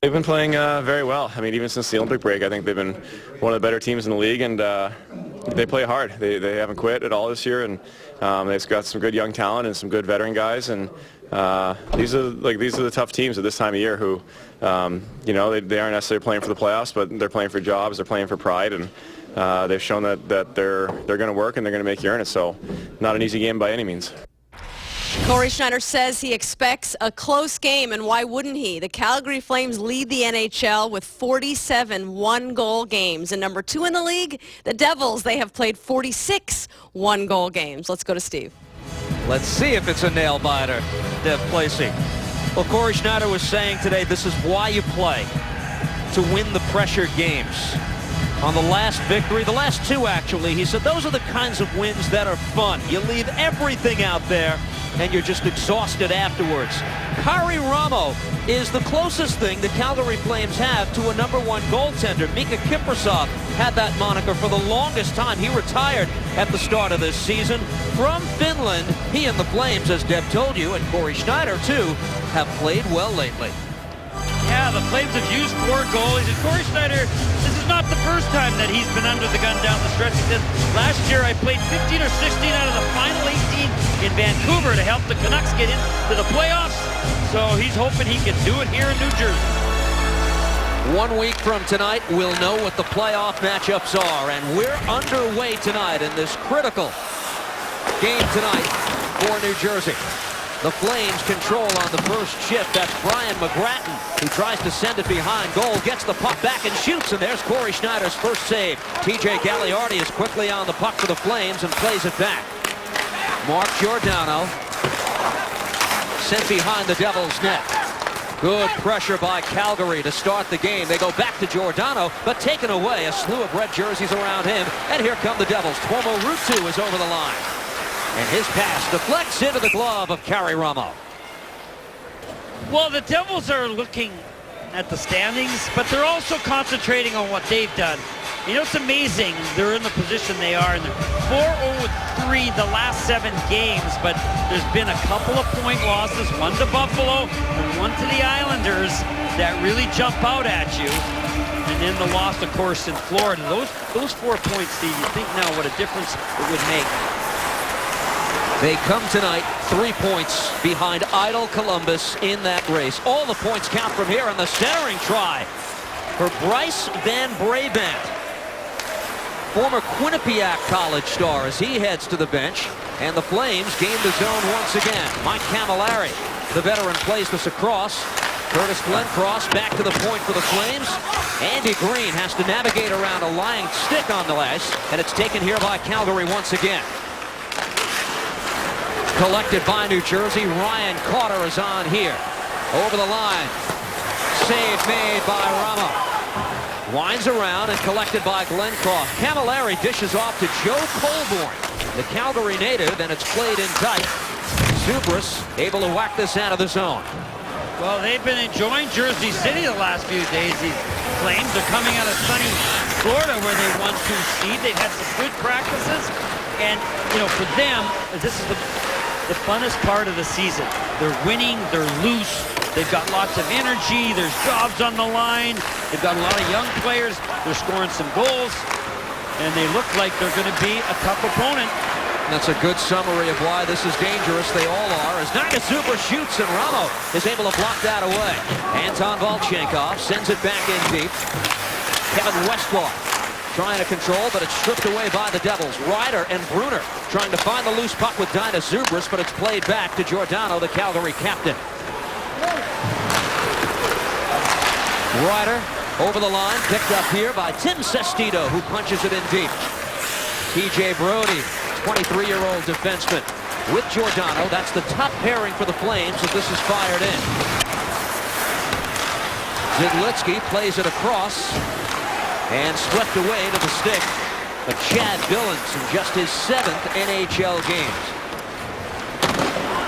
They've been playing very well. I mean, even since the Olympic break, I think they've been one of the better teams in the league, and they play hard. They haven't quit at all this year, and they've got some good young talent and some good veteran guys. And these are the tough teams at this time of year who, they aren't necessarily playing for the playoffs, but they're playing for jobs, they're playing for pride, and they've shown that they're going to work and they're going to make you earn it. So, not an easy game by any means. Cory Schneider says he expects a close game, and why wouldn't he? The Calgary Flames lead the NHL with 47 one-goal games. And number 2 in the league, the Devils, they have played 46 one-goal games. Let's go to Steve. Let's see if it's a nail-biter, Dev Placey. Well, Cory Schneider was saying today this is why you play, to win the pressured games. On the last victory, the last 2 actually, he said those are the kinds of wins that are fun. You leave everything out there and you're just exhausted afterwards. Karri Ramo is the closest thing the Calgary Flames have to a #1 goaltender. Miikka Kiprusoff had that moniker for the longest time. He retired at the start of this season. From Finland, he and the Flames, as Deb told you, and Cory Schneider too, have played well lately. Yeah, the Flames have used 4 goalies, and Cory Schneider, this is not the first time that he's been under the gun down the stretch. He said, last year I played 15 or 16 out of the final 18 in Vancouver to help the Canucks get into the playoffs, so he's hoping he can do it here in New Jersey. 1 week from tonight, we'll know what the playoff matchups are, and we're underway tonight in this critical game tonight for New Jersey. The Flames control on the first shift. That's Brian McGrattan, who tries to send it behind goal, gets the puck back and shoots, and there's Cory Schneider's first save. TJ Gagliardi is quickly on the puck for the Flames and plays it back. Mark Giordano sent behind the Devils' net. Good pressure by Calgary to start the game. They go back to Giordano, but taken away. A slew of red jerseys around him, and here come the Devils. Tuomo Ruutu is over the line. And his pass deflects into the glove of Karri Ramo. Well, the Devils are looking at the standings, but they're also concentrating on what they've done. You know, it's amazing they're in the position they are, and they're 4-0-3 the last 7 games, but there's been a couple of point losses, one to Buffalo and one to the Islanders, that really jump out at you. And then the loss, of course, in Florida. Those 4 points, Steve, you think now what a difference it would make. They come tonight 3 points behind Idle Columbus in that race. All the points count from here on the centering try for Bryce Van Brabant, former Quinnipiac College star, as he heads to the bench. And the Flames gain the zone once again. Mike Camilleri, the veteran, plays this across. Curtis Glencross back to the point for the Flames. Andy Green has to navigate around a lying stick on the ice, and it's taken here by Calgary once again. Collected by New Jersey. Ryan Carter is on here. Over the line. Save made by Ramo. Winds around and collected by Glencross. Camilleri dishes off to Joe Colborne, the Calgary native, and it's played in tight. Zubris able to whack this out of the zone. Well, they've been enjoying Jersey City the last few days. These Flames are coming out of sunny Florida where they won 2 seed. They've had some good practices. And, you know, for them, this is the funnest part of the season. They're winning, they're loose, they've got lots of energy, there's jobs on the line, they've got a lot of young players, they're scoring some goals, and they look like they're going to be a tough opponent. That's a good summary of why this is dangerous. They all are. As Nagasuba shoots and Ramo is able to block that away. Anton Volchenkov sends it back in deep. Kevin Westlaw trying to control, but it's stripped away by the Devils. Ryder and Brunner trying to find the loose puck with Dyna Zubris, but it's played back to Giordano, the Calgary captain. Ryder over the line, picked up here by Tim Sestito, who punches it in deep. TJ Brodie, 23-year-old defenseman, with Giordano. That's the top pairing for the Flames as this is fired in. Zidlitsky plays it across and swept away to the stick of Chad Billings in just his 7th NHL game.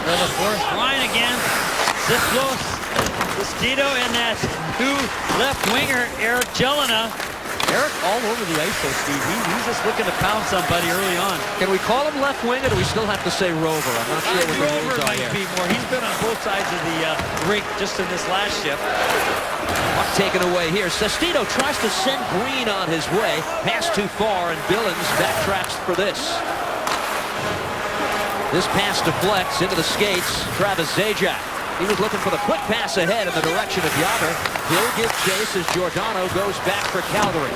For the fourth line again, Sestito and that new left winger, Eric Jelena. Eric all over the ice, though, Steve. He's just looking to pound somebody early on. Can we call him left wing, or do we still have to say rover? I'm not sure what the Rover rules are might here. be more. He's been on both sides of the rink just in this last shift. Puck taken away here. Sestito tries to send Green on his way. Pass too far, and Billings backtracks for this. This pass deflects into the skates. Travis Zajac. He was looking for the quick pass ahead in the direction of Yager. He'll give chase as Giordano goes back for Calgary.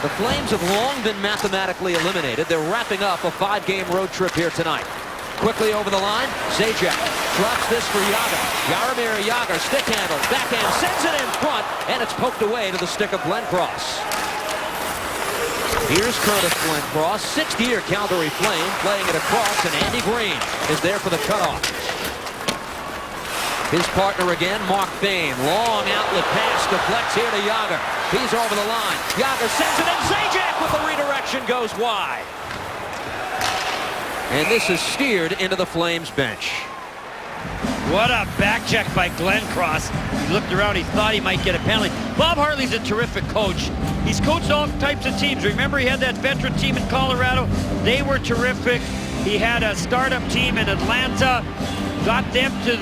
The Flames have long been mathematically eliminated. They're wrapping up a 5-game road trip here tonight. Quickly over the line, Zajac drops this for Yager. Jaromir Yager, stick handle, backhand, sends it in front, and it's poked away to the stick of Glenn Cross. Here's Curtis Glencross, 6th-year Calgary Flame, playing it across, and Andy Green is there for the cutoff. His partner again, Mark Bain. Long outlet pass, deflects here to Yager. He's over the line. Yager sends it in. Zajac with the redirection goes wide. And this is steered into the Flames bench. What a back check by Glenn Cross. He looked around, he thought he might get a penalty. Bob Hartley's a terrific coach. He's coached all types of teams. Remember, he had that veteran team in Colorado. They were terrific. He had a startup team in Atlanta. Got them to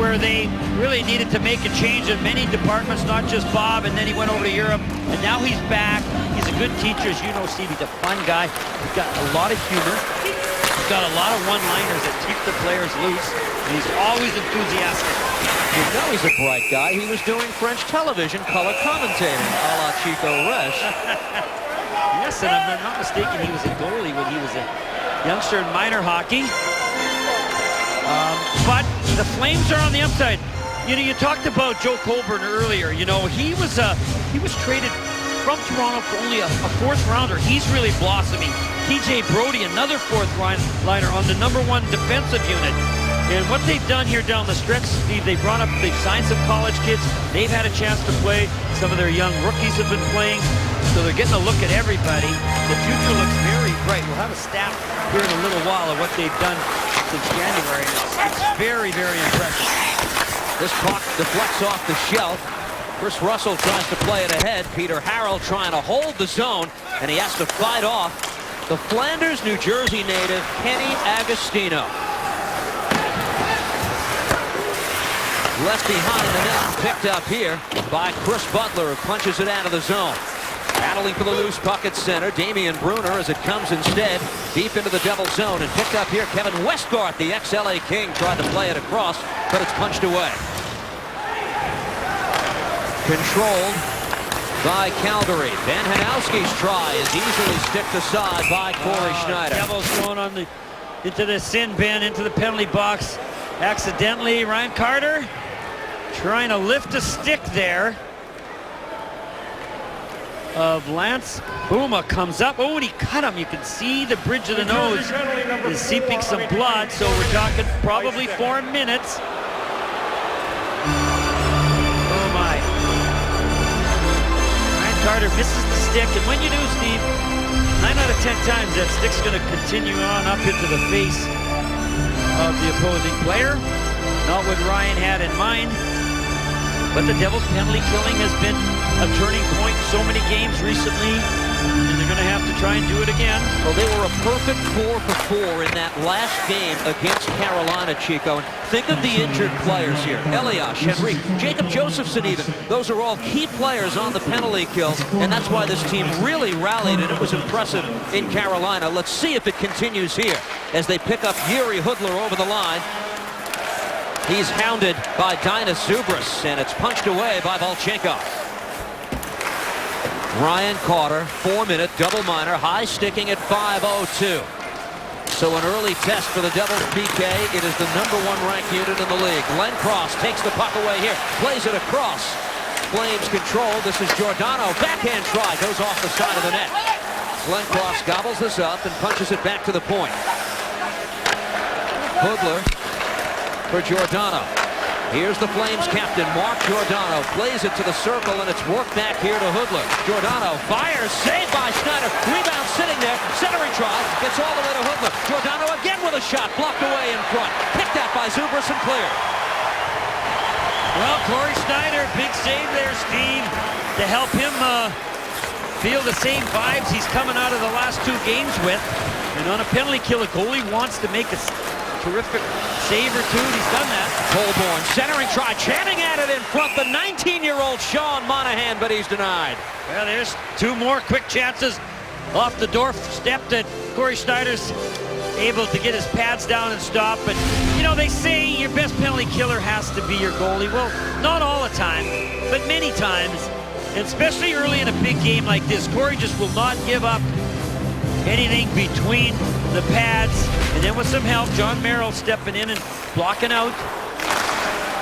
where they really needed to make a change in many departments, not just Bob, and then he went over to Europe, and now he's back. He's a good teacher. As you know, Steve, he's a fun guy. He's got a lot of humor. He's got a lot of one-liners that keep the players loose, and he's always enthusiastic. You know he's a bright guy. He was doing French television color commentating, a la Chico Resch. Yes, and if I'm not mistaken, he was a goalie when he was a youngster in minor hockey. But the Flames are on the upside. You know, you talked about Joe Colburn earlier. You know, he was traded from Toronto for only a 4th rounder. He's really blossoming. TJ Brody, another 4th liner on the #1 defensive unit. And what they've done here down the stretch, Steve, they've signed some college kids. They've had a chance to play. Some of their young rookies have been playing. So they're getting a look at everybody. The future looks very bright. We'll have a stat here in a little while of what they've done since January. It's very, very impressive. This puck deflects off the shelf. Chris Russell tries to play it ahead. Peter Harrell trying to hold the zone, and he has to fight off the Flanders, New Jersey native, Kenny Agostino. Left behind the net, picked up here by Chris Butler, who punches it out of the zone. Battling for the loose puck at center, Damian Brunner as it comes instead deep into the Devil zone, and picked up here Kevin Westgarth, the ex-LA King, tried to play it across, but it's punched away. Controlled by Calgary. Ben Hanowski's try is easily sticked aside by Corey Schneider. Devils going into the sin bin, into the penalty box. Accidentally, Ryan Carter trying to lift a stick there of Lance Bouma. Comes up. Oh, and he cut him. You can see the bridge of the nose is seeping some blood. So we're talking probably 4 minutes. Oh my. Ryan Carter misses the stick. And when you do, Steve, 9 out of 10 times that stick's going to continue on up into the face of the opposing player. Not what Ryan had in mind. But the Devils' penalty killing has been a turning point in so many games recently, and they're going to have to try and do it again. Well, they were a perfect 4 for 4 in that last game against Carolina, Chico. And think of the injured players here. Elias, Henrique, Jacob Josephson even. Those are all key players on the penalty kill, and that's why this team really rallied, and it was impressive in Carolina. Let's see if it continues here as they pick up Yuri Hudler over the line. He's hounded by Dinas Zubris, and it's punched away by Volchenko. Ryan Carter, 4-minute double minor, high sticking at 5:02. So an early test for the Devils PK. It is the #1 ranked unit in the league. Glenn Cross takes the puck away here, plays it across. Flames control. This is Giordano. Backhand try, goes off the side of the net. Glenn Cross gobbles this up and punches it back to the point. Hudler for Giordano. Here's the Flames captain, Mark Giordano. Plays it to the circle, and it's worked back here to Hudler. Giordano fires, saved by Schneider. Rebound sitting there. Centering try. Gets all the way to Hudler. Giordano again with a shot. Blocked away in front. Picked out by Zubris and cleared. Well, Corey Schneider, big save there, Steve, to help him feel the same vibes he's coming out of the last 2 games with. And on a penalty kill, a goalie wants to make a terrific save or two, and he's done that. Colborne centering try, chanting at it in front. The 19-year-old Sean Monahan, but he's denied. Well, there's 2 more quick chances off the doorstep that Corey Schneider's able to get his pads down and stop. But, you know, they say your best penalty killer has to be your goalie. Well, not all the time, but many times. And especially early in a big game like this, Corey just will not give up anything between the pads. And then with some help, John Merrill stepping in and blocking out.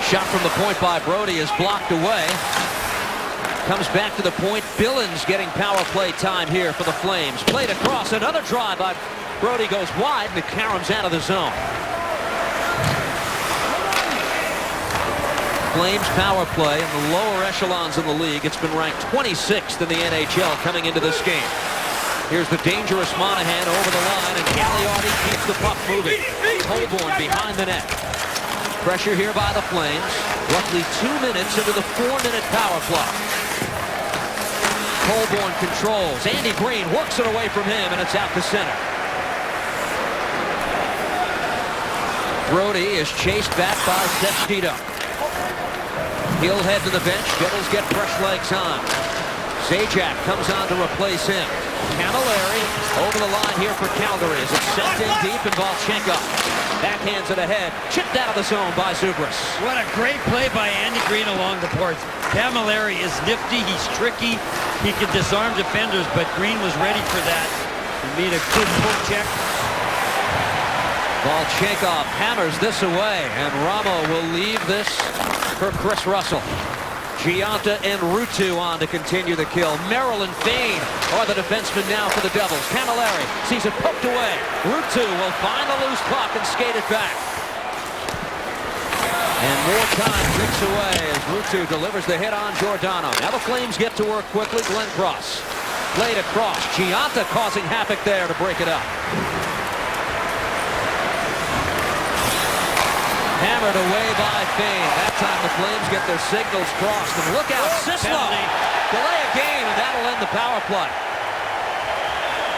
Shot from the point by Brody is blocked away. Comes back to the point. Billings getting power play time here for the Flames. Played across. Another drive by Brody goes wide. McCarron's out of the zone. Flames power play in the lower echelons in the league. It's been ranked 26th in the NHL coming into this game. Here's the dangerous Monahan over the line, and Cagliari keeps the puck moving. Colborne behind the net. Pressure here by the Flames. Roughly 2 minutes into the 4-minute power play. Colborne controls. Andy Green works it away from him, and it's out to center. Brody is chased back by Sestito. He'll head to the bench. Devils get fresh legs on. Zajac comes on to replace him. Camilleri over the line here for Calgary as it's sent in deep, and Volchenkov backhands it ahead. Chipped out of the zone by Zubris. What a great play by Andy Green along the boards. Camilleri is nifty. He's tricky. He can disarm defenders, but Green was ready for that. He made a good poke check. Volchenkov hammers this away, and Ramo will leave this for Chris Russell. Gianta and Ruutu on to continue the kill. Merrill and Fane are the defensemen now for the Devils. Camilleri sees it poked away. Ruutu will find the loose puck and skate it back. And more time ticks away as Ruutu delivers the hit on Giordano. Now the Flames get to work quickly. Glenn Cross played across. Gianta causing havoc there to break it up. Hammered away by Fane. That time the Flames get their signals crossed. And look out, Sislo. Delay a game, and that'll end the power play.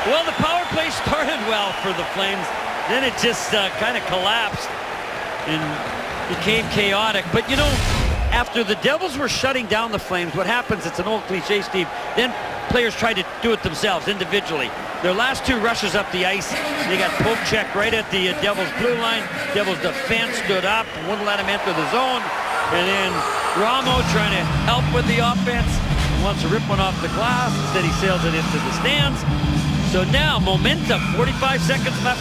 Well, the power play started well for the Flames. Then it just kind of collapsed and became chaotic. But, you know, after the Devils were shutting down the Flames, what happens, it's an old cliche, Steve, then players try to do it themselves individually. Their last 2 rushes up the ice, they got poke check right at the Devils blue line. Devils defense stood up, wouldn't let him enter the zone. And then Ramo trying to help with the offense. He wants to rip one off the glass. Instead he sails it into the stands. So now momentum, 45 seconds left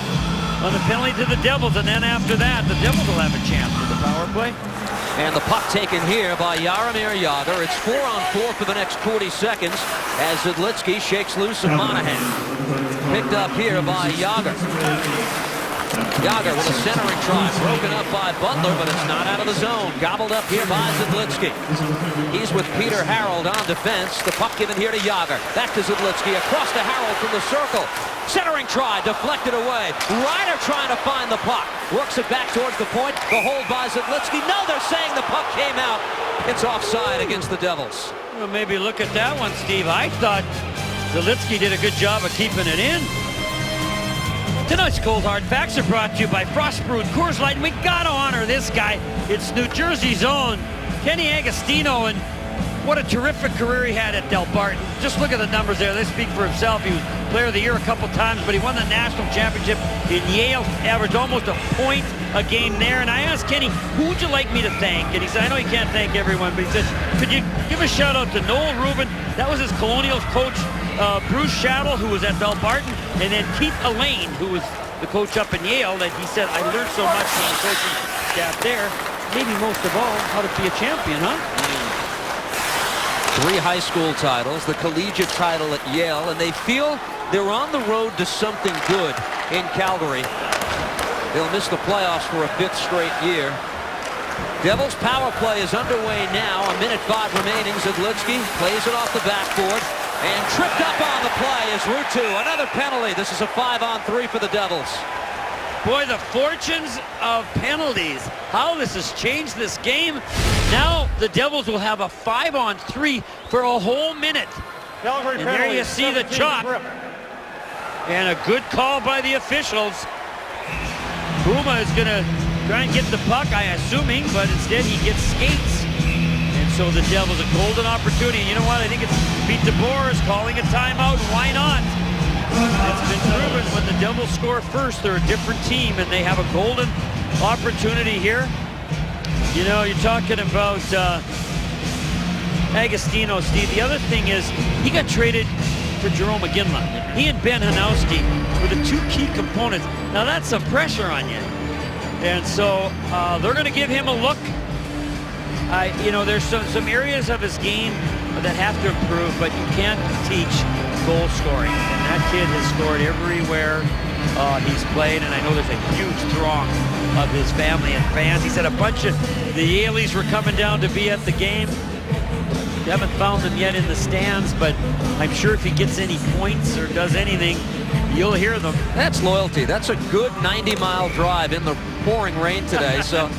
on the penalty to the Devils. And then after that, the Devils will have a chance with the power play. And the puck taken here by Jaromir Jagr. It's 4-on-4 for the next 40 seconds as Zidlitsky shakes loose of Monahan. Picked up here by Jagr. Jagr with a centering try. Broken up by Butler, but it's not out of the zone. Gobbled up here by Zidlitsky. He's with Peter Harold on defense. The puck given here to Jagr. Back to Zidlitsky. Across to Harold from the circle. Centering try, deflected away. Ryder trying to find the puck. Works it back towards the point. The hold by Zidlitsky. No, they're saying the puck came out. It's offside against the Devils. Well, maybe look at that one, Steve. I thought Zidlitsky did a good job of keeping it in. Tonight's Cold Hard Facts are brought to you by Frost Brewed Coors Light. And we got to honor this guy. It's New Jersey's own Kenny Agostino, and what a terrific career he had at Delbarton. Just look at the numbers there. They speak for himself. He was Player of the Year a couple times, but he won the national championship in Yale, averaged almost a point a game there. And I asked Kenny, who would you like me to thank? And he said, I know you can't thank everyone, but he said, could you give a shout out to Noel Rubin? That was his Colonials coach, Bruce Shaddle, who was at Delbarton, and then Keith Elaine, who was the coach up in Yale, that he said, I learned so much from the coaching staff there. Maybe most of all, how to be a champion, huh? 3 high school titles, the collegiate title at Yale, and they feel they're on the road to something good in Calgary. They'll miss the playoffs for a 5th straight year. Devils power play is underway now. 1:05 remaining. Zidlitsky plays it off the backboard and tripped up on the play is Ruutu. Another penalty. This is a 5-on-3 for the Devils. Boy, the fortunes of penalties. How this has changed this game. Now the Devils will have a 5-on-3 for a whole minute. And there you see the chop. And a good call by the officials. Buma is going to try and get the puck, I assuming, but instead he gets skates. And so the Devils a golden opportunity. And you know what? I think it's Pete DeBoer is calling a timeout. Why not? It's been proven when the Devils score first, they're a different team, and they have a golden opportunity here. You know, you're talking about Agostino, Steve. The other thing is he got traded for Jerome McGinley. He and Ben Hanowski were the two key components. Now that's some pressure on you. And so they're going to give him a look. You know, there's some areas of his game that have to improve, but you can't teach goal scoring. And that kid has scored everywhere he's played, and I know there's a huge throng of his family and fans. He said a bunch of the Yaleys were coming down to be at the game. We haven't found them yet in the stands, but I'm sure if he gets any points or does anything, you'll hear them. That's loyalty. That's a good 90-mile drive in the pouring rain today. So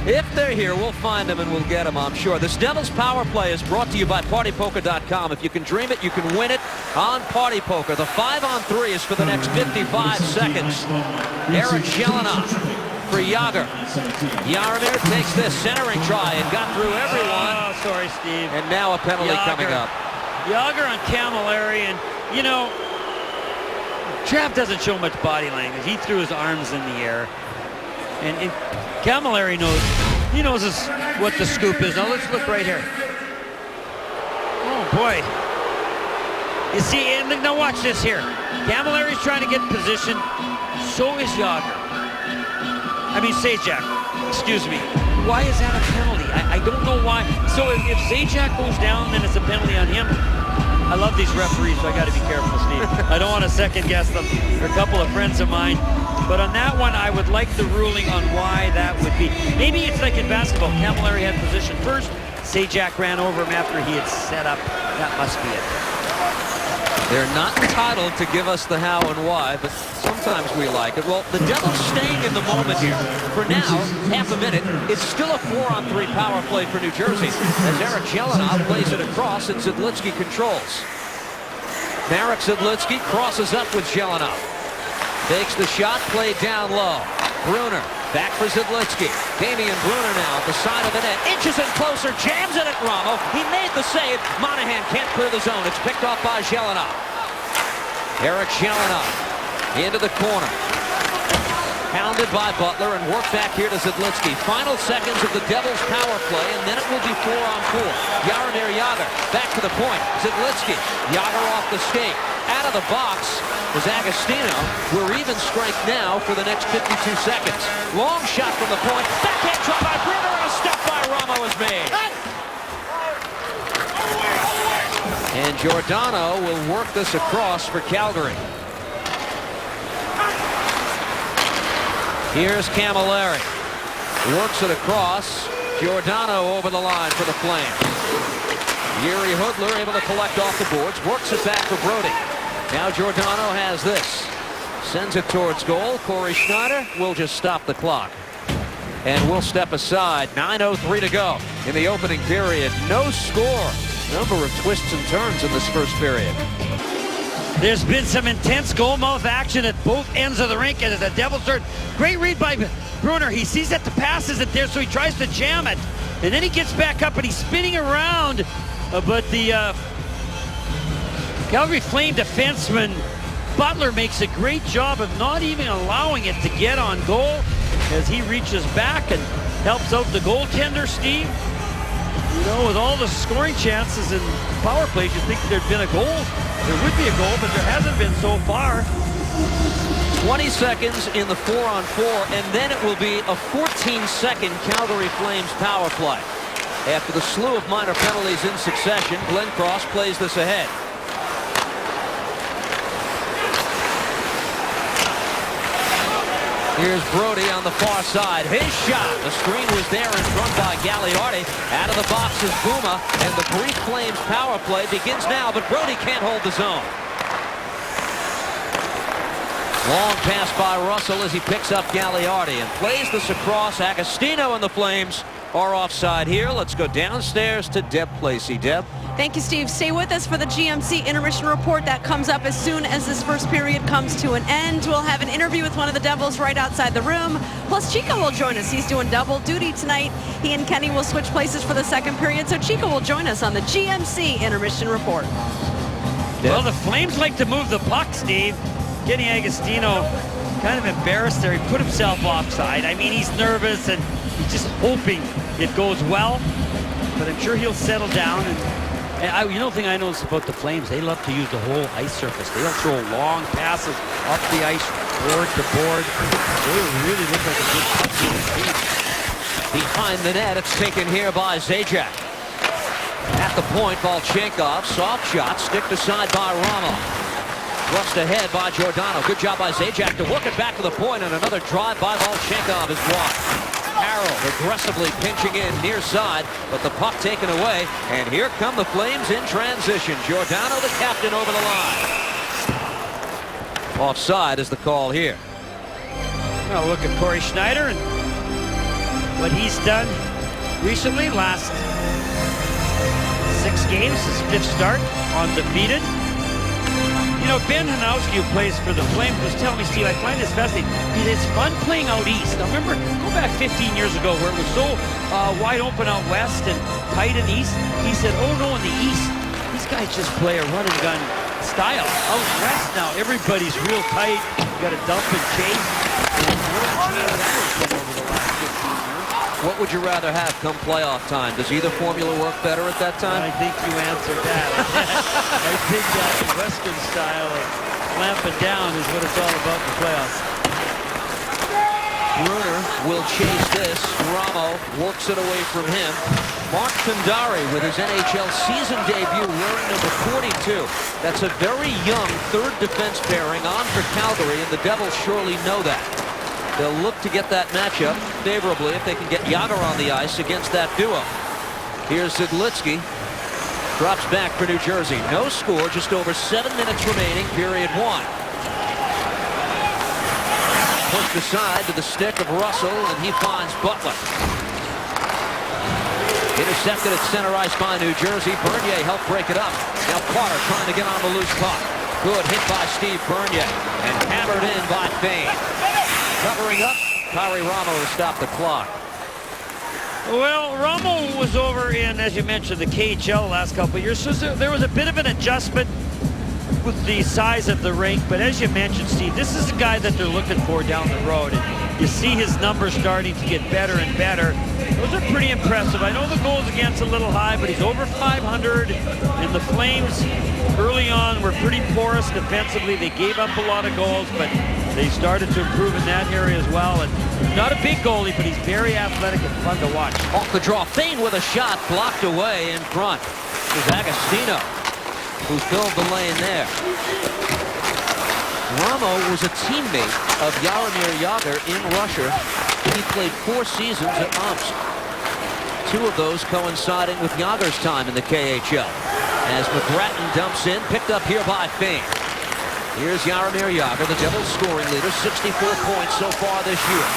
if they're here, we'll find them and we'll get them, I'm sure. This Devils Power Play is brought to you by PartyPoker.com. If you can dream it, you can win it on Party Poker. The 5-on-3 is for the next 55 seconds. Eric Jelinek for Jágr. Jaromir takes this centering try and got through everyone. Oh, sorry, Steve. And now a penalty coming up. Jágr on Camilleri, and you know, Trapp doesn't show much body language. He threw his arms in the air, and Camilleri knows. He knows what the scoop is. Now let's look right here. Oh boy! You see, and now watch this here. Camilleri's trying to get position. So is Jágr. I mean, Zajac, excuse me. Why is that a penalty? I don't know why. So if Zajac goes down, then it's a penalty on him. I love these referees, so I got to be careful, Steve. I don't want to second guess them. They're a couple of friends of mine. But on that one, I would like the ruling on why that would be. Maybe it's like in basketball. Camilleri had position first. Zajac ran over him after he had set up. That must be it. They're not entitled to give us the how and why, but sometimes we like it. Well, the Devils staying in the moment here. For now, half a minute, it's still a 4-on-3 power play for New Jersey as Eric Jelinek plays it across and Zidlitsky controls. Marek Zidlitsky crosses up with Jelinek. Takes the shot, played down low. Brunner back for Zidlitsky. Damian Brunner now at the side of the net. Inches in closer, jams it at Ramo. He made the save. Monahan can't clear the zone. It's picked off by Jelinek. Eric Jelinek into the corner. Pounded by Butler and worked back here to Zidlitsky. Final seconds of the Devils power play, and then it will be 4-on-4. Jaromir Jágr back to the point. Zidlitsky. Jágr off the skate. Out of the box is Agostino. We're even strength now for the next 52 seconds. Long shot from the point. Backhand shot by Brunner, and a step by Ramo is made. And Giordano will work this across for Calgary. Here's Camilleri. Works it across. Giordano over the line for the Flames. Jiri Hudler able to collect off the boards. Works it back for Brody. Now Giordano has this. Sends it towards goal. Corey Schneider will just stop the clock. And we'll step aside. 9:03 to go in the opening period. No score. Number of twists and turns in this first period. There's been some intense goalmouth action at both ends of the rink as the Devils start. Great read by Brunner. He sees that the pass isn't there, so he tries to jam it. And then he gets back up and he's spinning around. But the Calgary Flame defenseman Butler makes a great job of not even allowing it to get on goal as he reaches back and helps out the goaltender, Steve. You know, with all the scoring chances and power plays, you'd think there'd been a goal. There would be a goal, but there hasn't been so far. 20 seconds in the 4-on-4, and then it will be a 14-second Calgary Flames power play. After the slew of minor penalties in succession, Glenn Cross plays this ahead. Here's Brody on the far side. His shot. The screen was there in front by Gagliardi. Out of the box is Buma, and the brief Flames power play begins now, but Brody can't hold the zone. Long pass by Russell as he picks up Gagliardi and plays this across. Agostino and the Flames are offside here. Let's go downstairs to Deb Placey. Deb. Thank you, Steve. Stay with us for the GMC intermission report. That comes up as soon as this first period comes to an end. We'll have an interview with one of the Devils right outside the room. Plus, Chico will join us. He's doing double duty tonight. He and Kenny will switch places for the second period, so Chico will join us on the GMC intermission report. Well, the Flames like to move the puck, Steve. Kenny Agostino kind of embarrassed there. He put himself offside. I mean, he's nervous and he's just hoping it goes well, but I'm sure he'll settle down. And you know the thing I noticed about the Flames, they love to use the whole ice surface. They'll throw long passes up the ice, board to board. They really look like a good puck team. Behind the net, it's taken here by Zajac. At the point, Volchenkov, soft shot, sticked aside by Ramo. Thrust ahead by Giordano. Good job by Zajac to work it back to the point, and another drive by Volchenkov is blocked. Harold aggressively pinching in near side, but the puck taken away, and here come the Flames in transition. Giordano, the captain, over the line. Offside is the call here. Well, look at Corey Schneider and what he's done recently. Last 6 games, his 5th start, undefeated. You know, Ben Hanowski, who plays for the Flames, was telling me, Steve, I find this fascinating. It's fun playing out east. Now, remember, go back 15 years ago where it was so wide open out west and tight in the east. He said, oh, no, in the east, these guys just play a run-and-gun style. Out west now, everybody's real tight. You got to dump and chase. What would you rather have come playoff time? Does either formula work better at that time? I think you answered that. I think that Western style of clamping down is what it's all about in the playoffs. Bruner will chase this. Ramo works it away from him. Mark Tundari with his NHL season debut wearing number 42. That's a very young third defense pairing on for Calgary, and the Devils surely know that. They'll look to get that matchup favorably if they can get Jagr on the ice against that duo. Here's Zidlitsky. Drops back for New Jersey. No score, just over 7 minutes remaining, period 1. Pushed aside to the stick of Russell, and he finds Butler. Intercepted at center ice by New Jersey. Bernier helped break it up. Now Carter trying to get on the loose puck. Good hit by Steve Bernier, and hammered in by Fane. Covering up, Kyrie Ramo to stop the clock. Well, Ramo was over in, as you mentioned, the KHL last couple of years, so there was a bit of an adjustment with the size of the rink, but as you mentioned, Steve, this is a guy that they're looking for down the road, and you see his numbers starting to get better and better. Those are pretty impressive. I know the goals against a little high, but he's over 500, and the Flames early on were pretty porous defensively. They gave up a lot of goals, but they started to improve in that area as well. And not a big goalie, but he's very athletic and fun to watch. Off the draw, Fane with a shot blocked away in front. There's Agostino, who filled the lane there. Ramo was a teammate of Jaromir Jagr in Russia. He played 4 seasons at Omsk. 2 of those coinciding with Jagr's time in the KHL. As McGrattan dumps in, picked up here by Fane. Here's Jaromir Jagr, the Devils scoring leader, 64 points so far this year.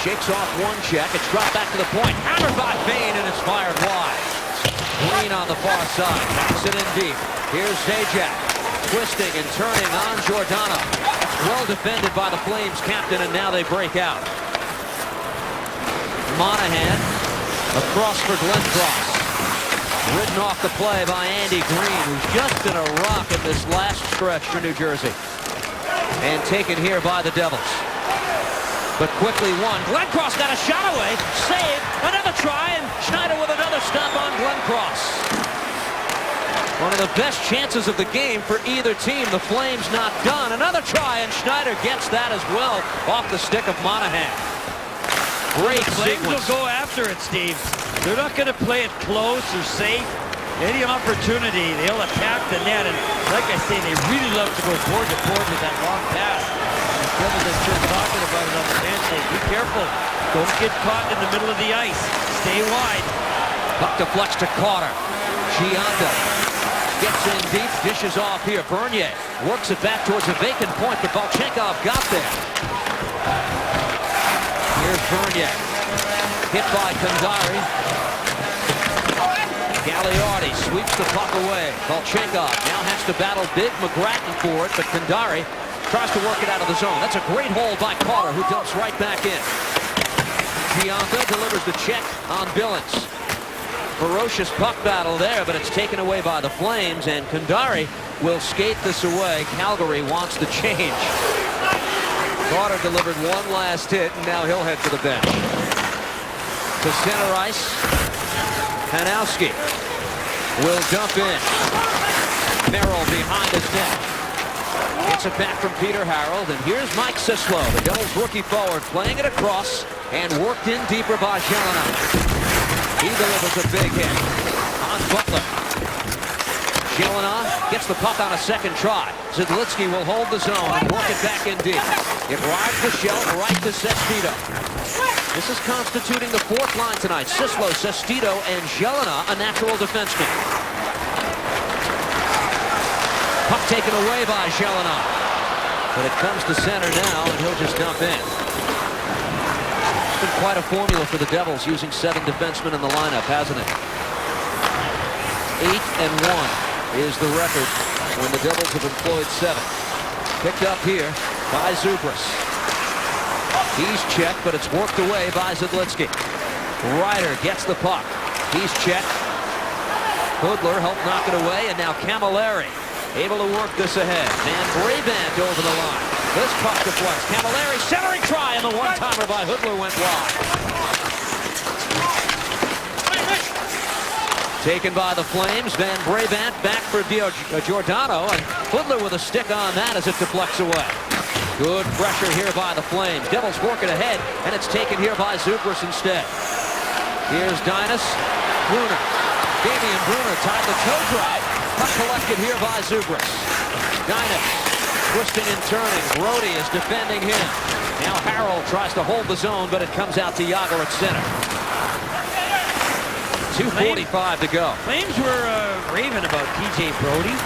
Shakes off one check, it's dropped back to the point, hammered by Fane, and it's fired wide. Green on the far side, backs it in deep. Here's Zajac, twisting and turning on Giordano. Well defended by the Flames captain, and now they break out. Monahan across for Glenn Cross. Ridden off the play by Andy Green, who's just been a rock in this last stretch for New Jersey. And taken here by the Devils. But quickly won. Glenncross got a shot away. Save. Another try, and Schneider with another stop on Glenncross. One of the best chances of the game for either team. The Flames not done. Another try, and Schneider gets that as well off the stick of Monahan. Great Flames sequence. will go after it, Steve. They're not going to play it close or safe. Any opportunity, they'll attack the net. And like I say, they really love to go board to board with that long pass. The Devils are still talking about it on the bench. Say, be careful. Don't get caught in the middle of the ice. Stay wide. Puck deflects to Carter. Gianda gets in deep, dishes off here. Bernier works it back towards a vacant point, but Volchenkov got there. Here's Bernier. Hit by Kandari. Gagliardi sweeps the puck away. Volchenkov now has to battle big McGrattan for it, but Kandari tries to work it out of the zone. That's a great hold by Carter, who dumps right back in. Gianca delivers the check on Billings. Ferocious puck battle there, but it's taken away by the Flames, and Kandari will skate this away. Calgary wants the change. Carter delivered one last hit, and now he'll head to the bench. To center ice, Hanowski will dump in. Merrill behind his net. Gets it back from Peter Harold, and here's Mike Sislo, the Devils rookie forward, playing it across and worked in deeper by Jelena. He delivers a big hit on Butler. Jelena gets the puck on a second try. Zidlitsky will hold the zone and work it back in deep. It rides the shelf right to Sestito. This is constituting the fourth line tonight. Sislo, Sestito, and Jelena, a natural defenseman. Puck taken away by Jelena. But it comes to center now, and he'll just dump in. It's been quite a formula for the Devils, using 7 defensemen in the lineup, hasn't it? 8-1 is the record when the Devils have employed 7. Picked up here by Zubras. He's checked, but it's worked away by Zidlitsky. Ryder gets the puck. He's checked. Hoodler helped knock it away, and now Camilleri able to work this ahead. Van Brabant over the line. This puck deflects. Camilleri centering try, and the one-timer by Hoodler went wide. Taken by the Flames. Van Brabant back for Giordano, and Hoodler with a stick on that as it deflects away. Good pressure here by the Flames. Devils work it ahead, and it's taken here by Zubras instead. Here's Dinas. Bruner. Damian Bruner tied the toe drive. Puck collected here by Zubras. Dinas twisting and turning. Brody is defending him. Now Harold tries to hold the zone, but it comes out to Jagr at center. 2:45 to go. Flames were raving about TJ Brody.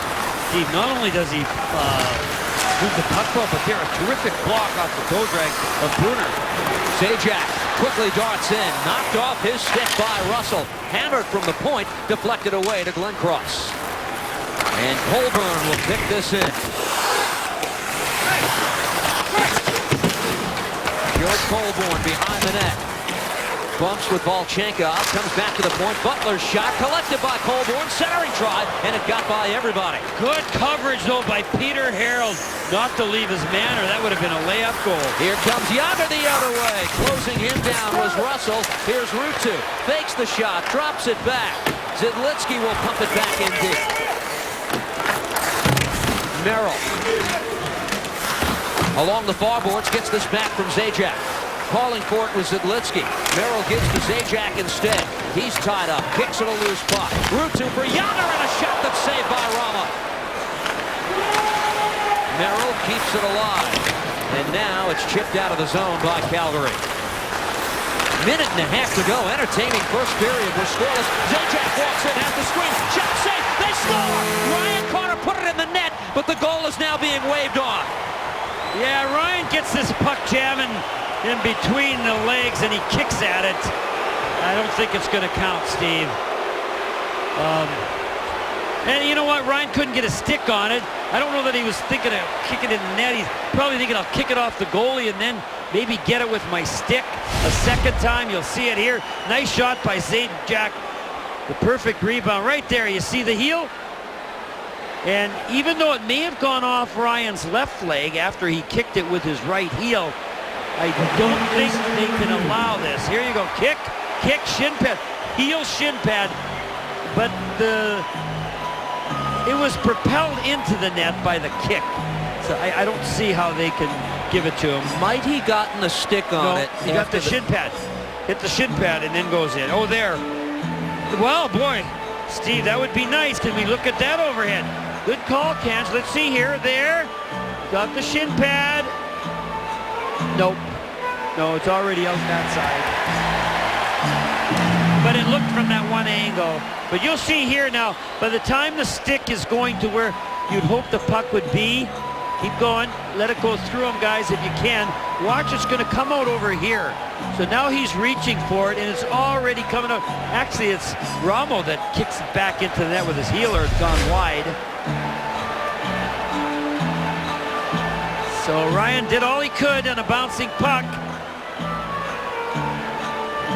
Steve, not only does he move the puck well, but they're a terrific block off the toe drag of Bruner. Zajac quickly darts in, knocked off his stick by Russell. Hammered from the point, deflected away to Glenn Cross. And Colburn will pick this in. George Colburn behind the net. Bumps with Volchenkov, comes back to the point. Butler's shot collected by Colburn, centering try, and it got by everybody. Good coverage, though, by Peter Harold. Not to leave his man, or that would have been a layup goal. Here comes Jagr the other way. Closing him down was Russell. Here's Ruutu. Fakes the shot, drops it back. Zidlitsky will pump it back in deep. Merrill. Along the far boards, gets this back from Zajac. Calling for it was Zidlitsky. Merrill gives to Zajac instead. He's tied up, kicks it a loose puck. Ruutu for Jagr, and a shot that's saved by Rama. Merrill keeps it alive. And now it's chipped out of the zone by Calgary. Minute and a half to go. Entertaining first period. We're scoreless. Zajac walks in, has the screen. Shot safe. They score. Ryan Carter put it in the net, but the goal is now being waved off. Yeah, Ryan gets this puck jamming in between the legs, and he kicks at it. I don't think it's going to count, Steve. And you know what? Ryan couldn't get a stick on it. I don't know that he was thinking of kicking it in the net. He's probably thinking, I'll kick it off the goalie and then maybe get it with my stick a second time. You'll see it here. Nice shot by Zajac. The perfect rebound right there. You see the heel? And even though it may have gone off Ryan's left leg after he kicked it with his right heel, I don't think they can allow this. Here you go. Kick, shin pad, heel shin pad. But it was propelled into the net by the kick. So I don't see how they can give it to him. Might he gotten a stick on it? He got the shin pad. Hit the shin pad and then goes in. Oh, there. Well, boy, Steve, that would be nice. Can we look at that overhead? Good call, Cans. Let's see here. There. Got the shin pad. Nope. No, it's already out that side. But it looked from that one angle. But you'll see here now, by the time the stick is going to where you'd hope the puck would be, Keep going. Let it go through him, guys, if you can. Watch, it's going to come out over here. So now he's reaching for it, and it's already coming out. Actually, it's Ramo that kicks it back into the net with his heeler. It's gone wide. So Ryan did all he could on a bouncing puck.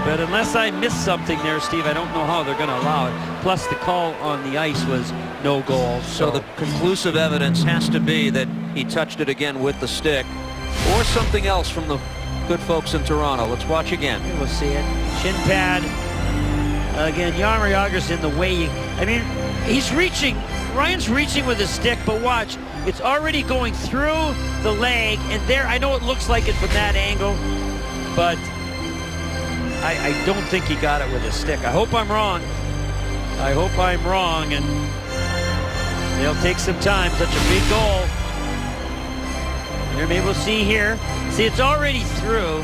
But unless I missed something there, Steve, I don't know how they're going to allow it. Plus, the call on the ice was no goal. So the conclusive evidence has to be that he touched it again with the stick, or something else from the good folks in Toronto. Let's watch again. We'll see it. Shin pad. Again, Jaromir Jagr's in the way. I mean, he's reaching. Ryan's reaching with his stick, but watch. It's already going through the leg, and there, I know it looks like it from that angle, but I don't think he got it with his stick. I hope I'm wrong. I hope I'm wrong, and they'll take some time. Such a big goal. Here, maybe we'll see here. See, it's already through.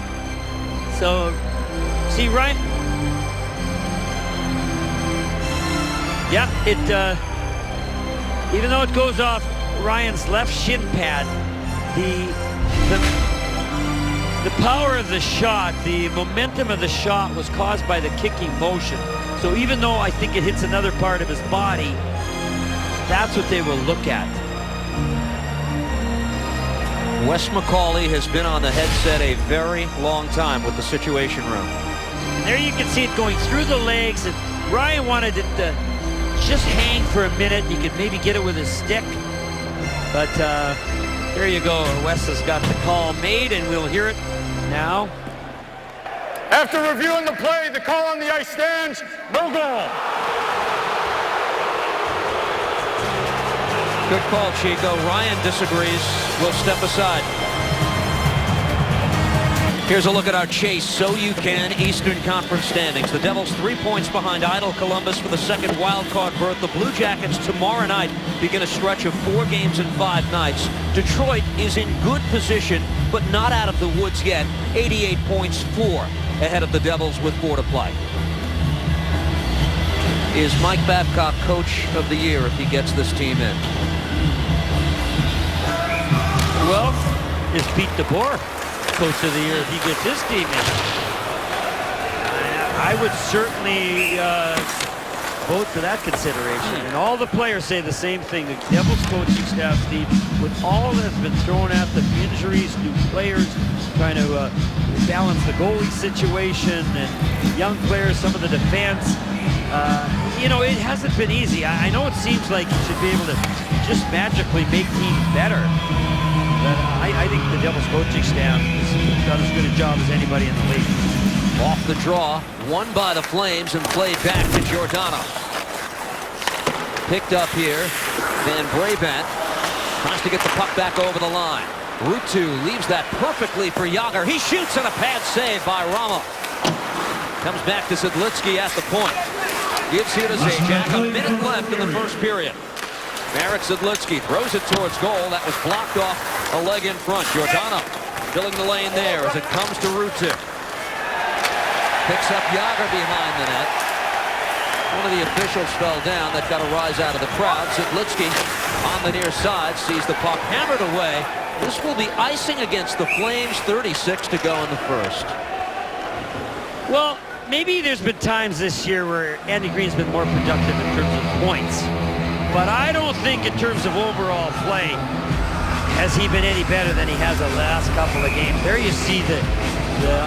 So, see, Ryan. Yep, even though it goes off Ryan's left shin pad, the power of the shot, the momentum of the shot was caused by the kicking motion. So even though I think it hits another part of his body, that's what they will look at. Wes McCauley has been on the headset a very long time with the Situation Room. And there you can see it going through the legs, and Ryan wanted it to just hang for a minute. He could maybe get it with his stick. But there you go. Wes has got the call made, and we'll hear it now. After reviewing the play, the call on the ice stands, no goal. Good call, Chico. Ryan disagrees. We'll step aside. Here's a look at our Chase So You Can Eastern Conference standings. The Devils 3 points behind Idle Columbus for the second wild card berth. The Blue Jackets tomorrow night begin a stretch of 4 games in 5 nights. Detroit is in good position, but not out of the woods yet. 88 points, 4 ahead of the Devils with 4 to play. Is Mike Babcock Coach of the Year if he gets this team in? Well, is Pete DeBoer Coach of the Year if he gets his team in? I would certainly vote for that consideration. And all the players say the same thing. The Devils coaching staff, Steve, with all that's been thrown at them, injuries, new players, trying to balance the goalie situation, and young players, some of the defense. You know, it hasn't been easy. I know it seems like you should be able to just magically make teams better. But I think the Devils coaching staff has done as good a job as anybody in the league. Off the draw, won by the Flames and played back to Giordano. Picked up here, Van Brabant tries to get the puck back over the line. Ruutu leaves that perfectly for Jagr. He shoots, and a pad save by Ramo. Comes back to Sedlitsky at the point. Gives here to Zajac. A minute left in the first period. Marek Sedlitsky throws it towards goal. That was blocked off a leg in front. Giordano filling the lane there as it comes to Ruutu. Picks up Jagr behind the net. One of the officials fell down. That got a rise out of the crowd. Sedlitsky on the near side sees the puck hammered away. This will be icing against the Flames. 36 to go in the first. Well, maybe there's been times this year where Andy Green's been more productive in terms of points. But I don't think in terms of overall play has he been any better than he has the last couple of games. There you see the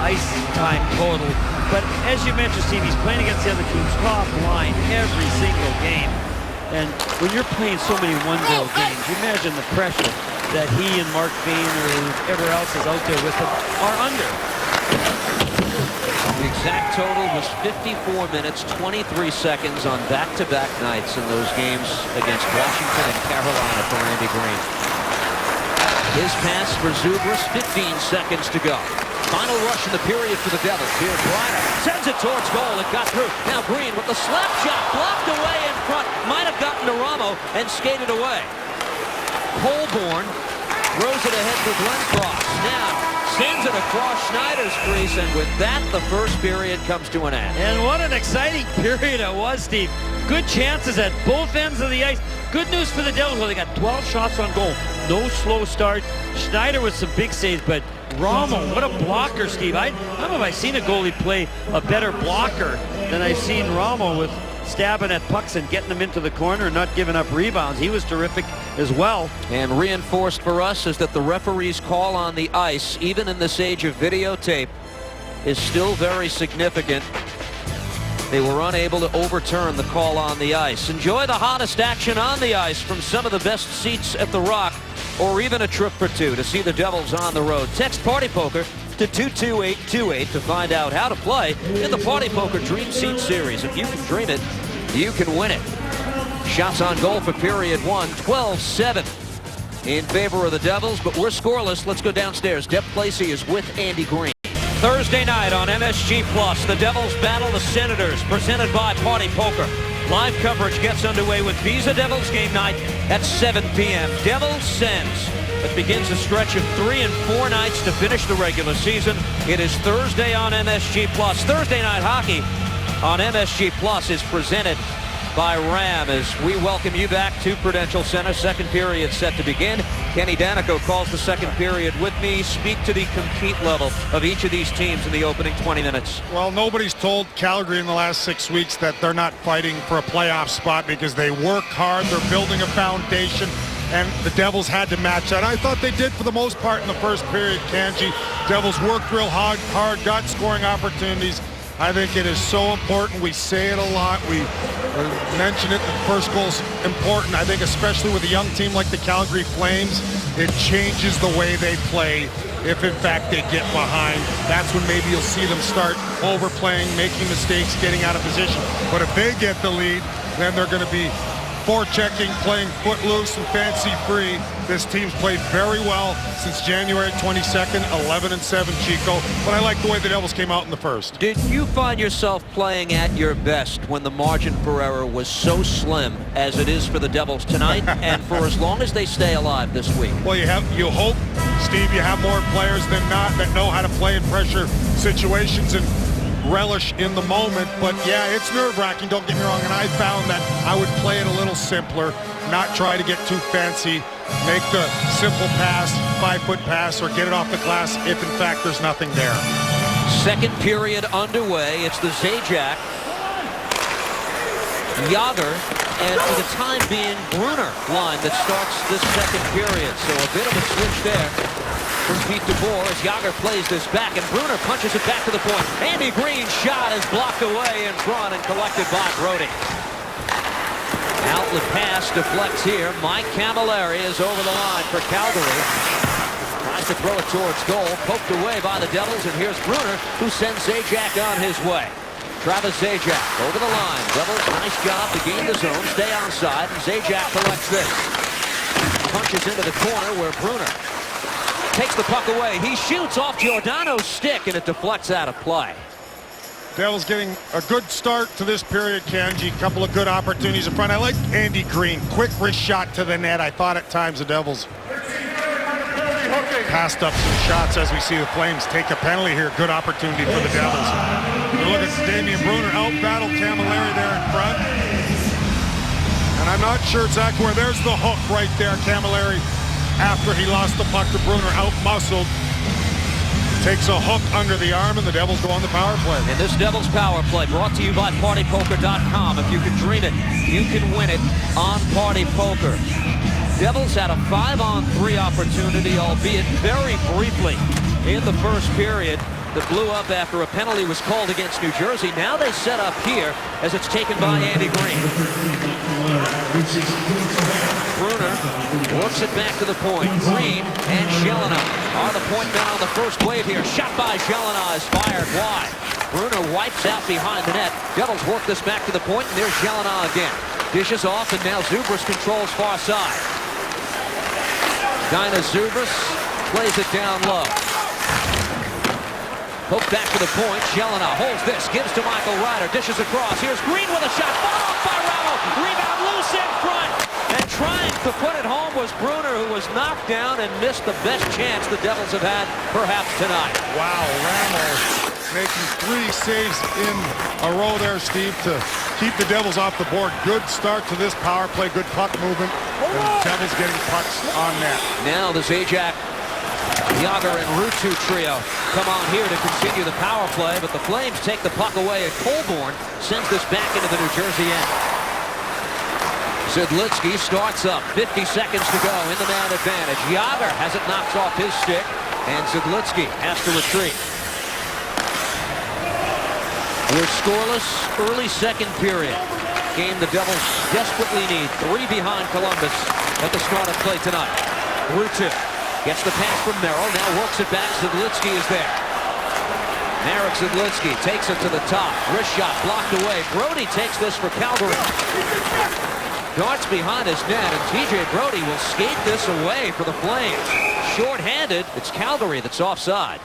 ice time total. But as you mentioned, Steve, he's playing against the other team's top line every single game. And when you're playing so many one-goal games, you imagine the pressure that he and Mark Bain or whoever else is out there with him are under. The exact total was 54 minutes, 23 seconds on back-to-back nights in those games against Washington and Carolina for Andy Green. His pass for Zubris, 15 seconds to go. Final rush in the period for the Devils. Here, Bryner sends it towards goal. It got through. Now Green with the slap shot, blocked away in front. Might have gotten to Ramo and skated away. Colborne throws it ahead for Glenn Cross. Now sends it across Schneider's crease, and with that, the first period comes to an end. And what an exciting period it was, Steve. Good chances at both ends of the ice. Good news for the Devils. Well, they got 12 shots on goal. No slow start. Schneider with some big saves, but Rommel, what a blocker, Steve. How have I seen a goalie play a better blocker than I've seen Rommel with stabbing at pucks and getting them into the corner and not giving up rebounds. He was terrific as well. And reinforced for us is that the referee's call on the ice, even in this age of videotape, is still very significant. They were unable to overturn the call on the ice. Enjoy the hottest action on the ice from some of the best seats at the Rock, or even a trip for two to see the Devils on the road. Text Party Poker to 22828 to find out how to play in the Party Poker Dream Seat Series. If you can dream it, you can win it. Shots on goal for period one, 12-7 in favor of the Devils, but we're scoreless. Let's go downstairs. Deb Placey is with Andy Green. Thursday night on MSG Plus, the Devils battle the Senators, presented by Party Poker. Live coverage gets underway with Visa Devils game night at 7 p.m. Devils Sens. It begins a stretch of 3 and 4 nights to finish the regular season. It is Thursday on MSG Plus. Thursday night hockey on MSG Plus is presented by Ram as we welcome you back to Prudential Center. Second period set to begin. Kenny Danico calls the second period with me. Speak to the compete level of each of these teams in the opening 20 minutes. Well, nobody's told Calgary in the last 6 weeks that they're not fighting for a playoff spot because they work hard. They're building a foundation, and the Devils had to match that. I thought they did for the most part in the first period, Kanji. Devils worked real hard, got scoring opportunities. I think it is so important. We say it a lot. We mention it. The first goal's important. I think especially with a young team like the Calgary Flames, it changes the way they play if in fact they get behind. That's when maybe you'll see them start overplaying, making mistakes, getting out of position. But if they get the lead, then they're going to be forechecking, playing footloose and fancy free. This team's played very well since January 22nd, 11-7, Chico. But I like the way the Devils came out in the first. Did you find yourself playing at your best when the margin for error was so slim as it is for the Devils tonight and for as long as they stay alive this week? Well, you hope, Steve, you have more players than not that know how to play in pressure situations and relish in the moment. But yeah, it's nerve-wracking, don't get me wrong, and I found that I would play it a little simpler, not try to get too fancy, make the simple pass, 5-foot pass, or get it off the glass if in fact there's nothing there. Second period underway. It's the Zajac, Yager, and for the time being Brunner line that starts this second period. So a bit of a switch there from Pete DeBoer as Yager plays this back, and Brunner punches it back to the point. Andy Green's shot is blocked away in front and collected by Brody. Outlet pass deflects here. Mike Camilleri is over the line for Calgary. Tries to throw it towards goal. Poked away by the Devils, and here's Brunner, who sends Zajac on his way. Travis Zajac over the line. Devils, nice job to gain the zone, stay onside, and Zajac collects this. Punches into the corner where Brunner takes the puck away. He shoots off Giordano's stick, and it deflects out of play. Devils getting a good start to this period, Kanji. A couple of good opportunities in front. I like Andy Green. Quick wrist shot to the net. I thought at times the Devils passed up some shots as we see the Flames take a penalty here. Good opportunity for the Devils. Look at Damian Brunner out-battled Camilleri there in front. And I'm not sure exactly where. There's the hook right there. Camilleri, after he lost the puck to Brunner, out-muscled. Takes a hook under the arm, and the Devils go on the power play. And this Devils power play brought to you by PartyPoker.com. If you can dream it, you can win it on Party Poker. Devils had a 5-on-3 opportunity, albeit very briefly in the first period, that blew up after a penalty was called against New Jersey. Now they set up here as it's taken by Andy Green. Brunner works it back to the point. Green and Gelinas are the point men on the first wave here. Shot by Gelinas is fired wide. Brunner wipes out behind the net. Devils work this back to the point, and there's Gelinas again. Dishes off, and now Zubris controls far side. Dinah Zubris plays it down low. Poke back to the point. Gelinas holds this, gives to Michael Ryder, dishes across. Here's Green with a shot, followed by Ramo. Rebound loose in front. And trying to put it home was Brunner, who was knocked down and missed the best chance the Devils have had perhaps tonight. Wow, Ramos making 3 saves in a row there, Steve, to keep the Devils off the board. Good start to this power play, good puck movement, and the Devils getting pucks on net. Now the Zajac, Yager, and Ruutu trio come on here to continue the power play, but the Flames take the puck away, and Colborne sends this back into the New Jersey end. Zidlitsky starts up, 50 seconds to go in the man advantage. Yager has it knocked off his stick, and Zidlitsky has to retreat. We're scoreless early second period. Game the Devils desperately need. 3 behind Columbus at the start of play tonight. Ruutu gets the pass from Merrill, now works it back. Zidlitsky is there. Marek Zidlitsky takes it to the top. Wrist shot blocked away. Brody takes this for Calgary. Darts behind his net, and TJ Brody will skate this away for the Flames. Short-handed, it's Calgary that's offside.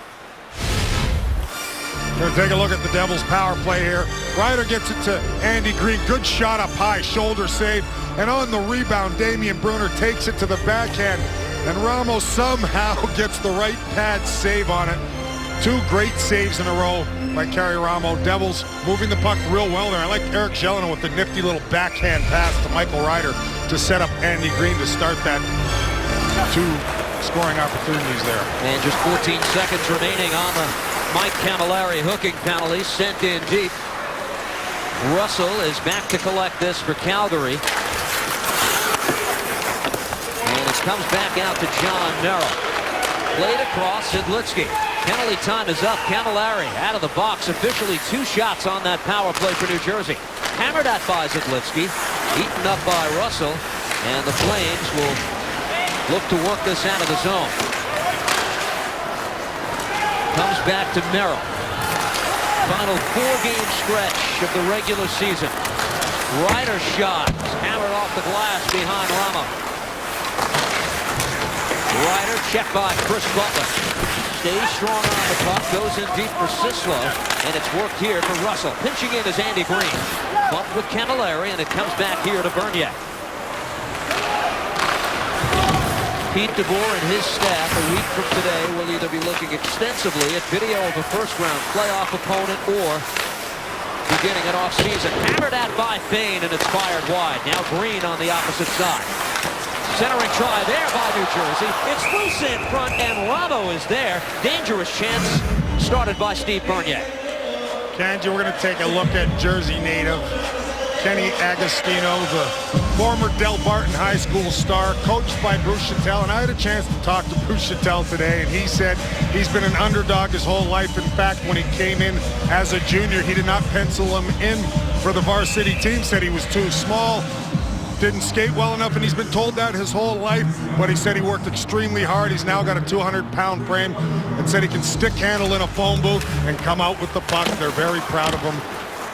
We're going to take a look at the Devils' power play here. Ryder gets it to Andy Green. Good shot up high, shoulder save. And on the rebound, Damian Brunner takes it to the backhand. And Ramos somehow gets the right pad save on it. 2 great saves in a row by Carey Ramo. Devils moving the puck real well there. I like Eric Gelinas with the nifty little backhand pass to Michael Ryder to set up Andy Green to start that 2 scoring opportunities there. And just 14 seconds remaining on the Mike Camilleri hooking penalty sent in deep. Russell is back to collect this for Calgary. And it comes back out to John Merrill. Played across Zidlitsky. Penalty time is up. Camilleri out of the box. Officially 2 shots on that power play for New Jersey. Hammered at by Zidlitsky. Eaten up by Russell. And the Flames will look to work this out of the zone. Comes back to Merrill. Final 4-game stretch of the regular season. Ryder shot. Hammered off the glass behind Ramo. Ryder checked by Chris Butler. Stays strong on the puck. Goes in deep for Sislo. And it's worked here for Russell. Pinching in is Andy Green. Bumped with Camilleri, and it comes back here to Bernier. Pete DeBoer and his staff a week from today will either be looking extensively at video of a first-round playoff opponent or beginning an off-season. Hammered at by Fane, and it's fired wide. Now Green on the opposite side. Centering try there by New Jersey. It's loose in front, and Ramo is there. Dangerous chance started by Steve Bernier. Kanji, we're going to take a look at Jersey native Kenny Agostino, the former Del Barton High School star, coached by Bruce Chattel. And I had a chance to talk to Bruce Chattel today, and he said he's been an underdog his whole life. In fact, when he came in as a junior, he did not pencil him in for the varsity team. Said he was too small, didn't skate well enough, and he's been told that his whole life. But he said he worked extremely hard. He's now got a 200-pound frame, and said he can stick handle in a phone booth and come out with the puck. They're very proud of him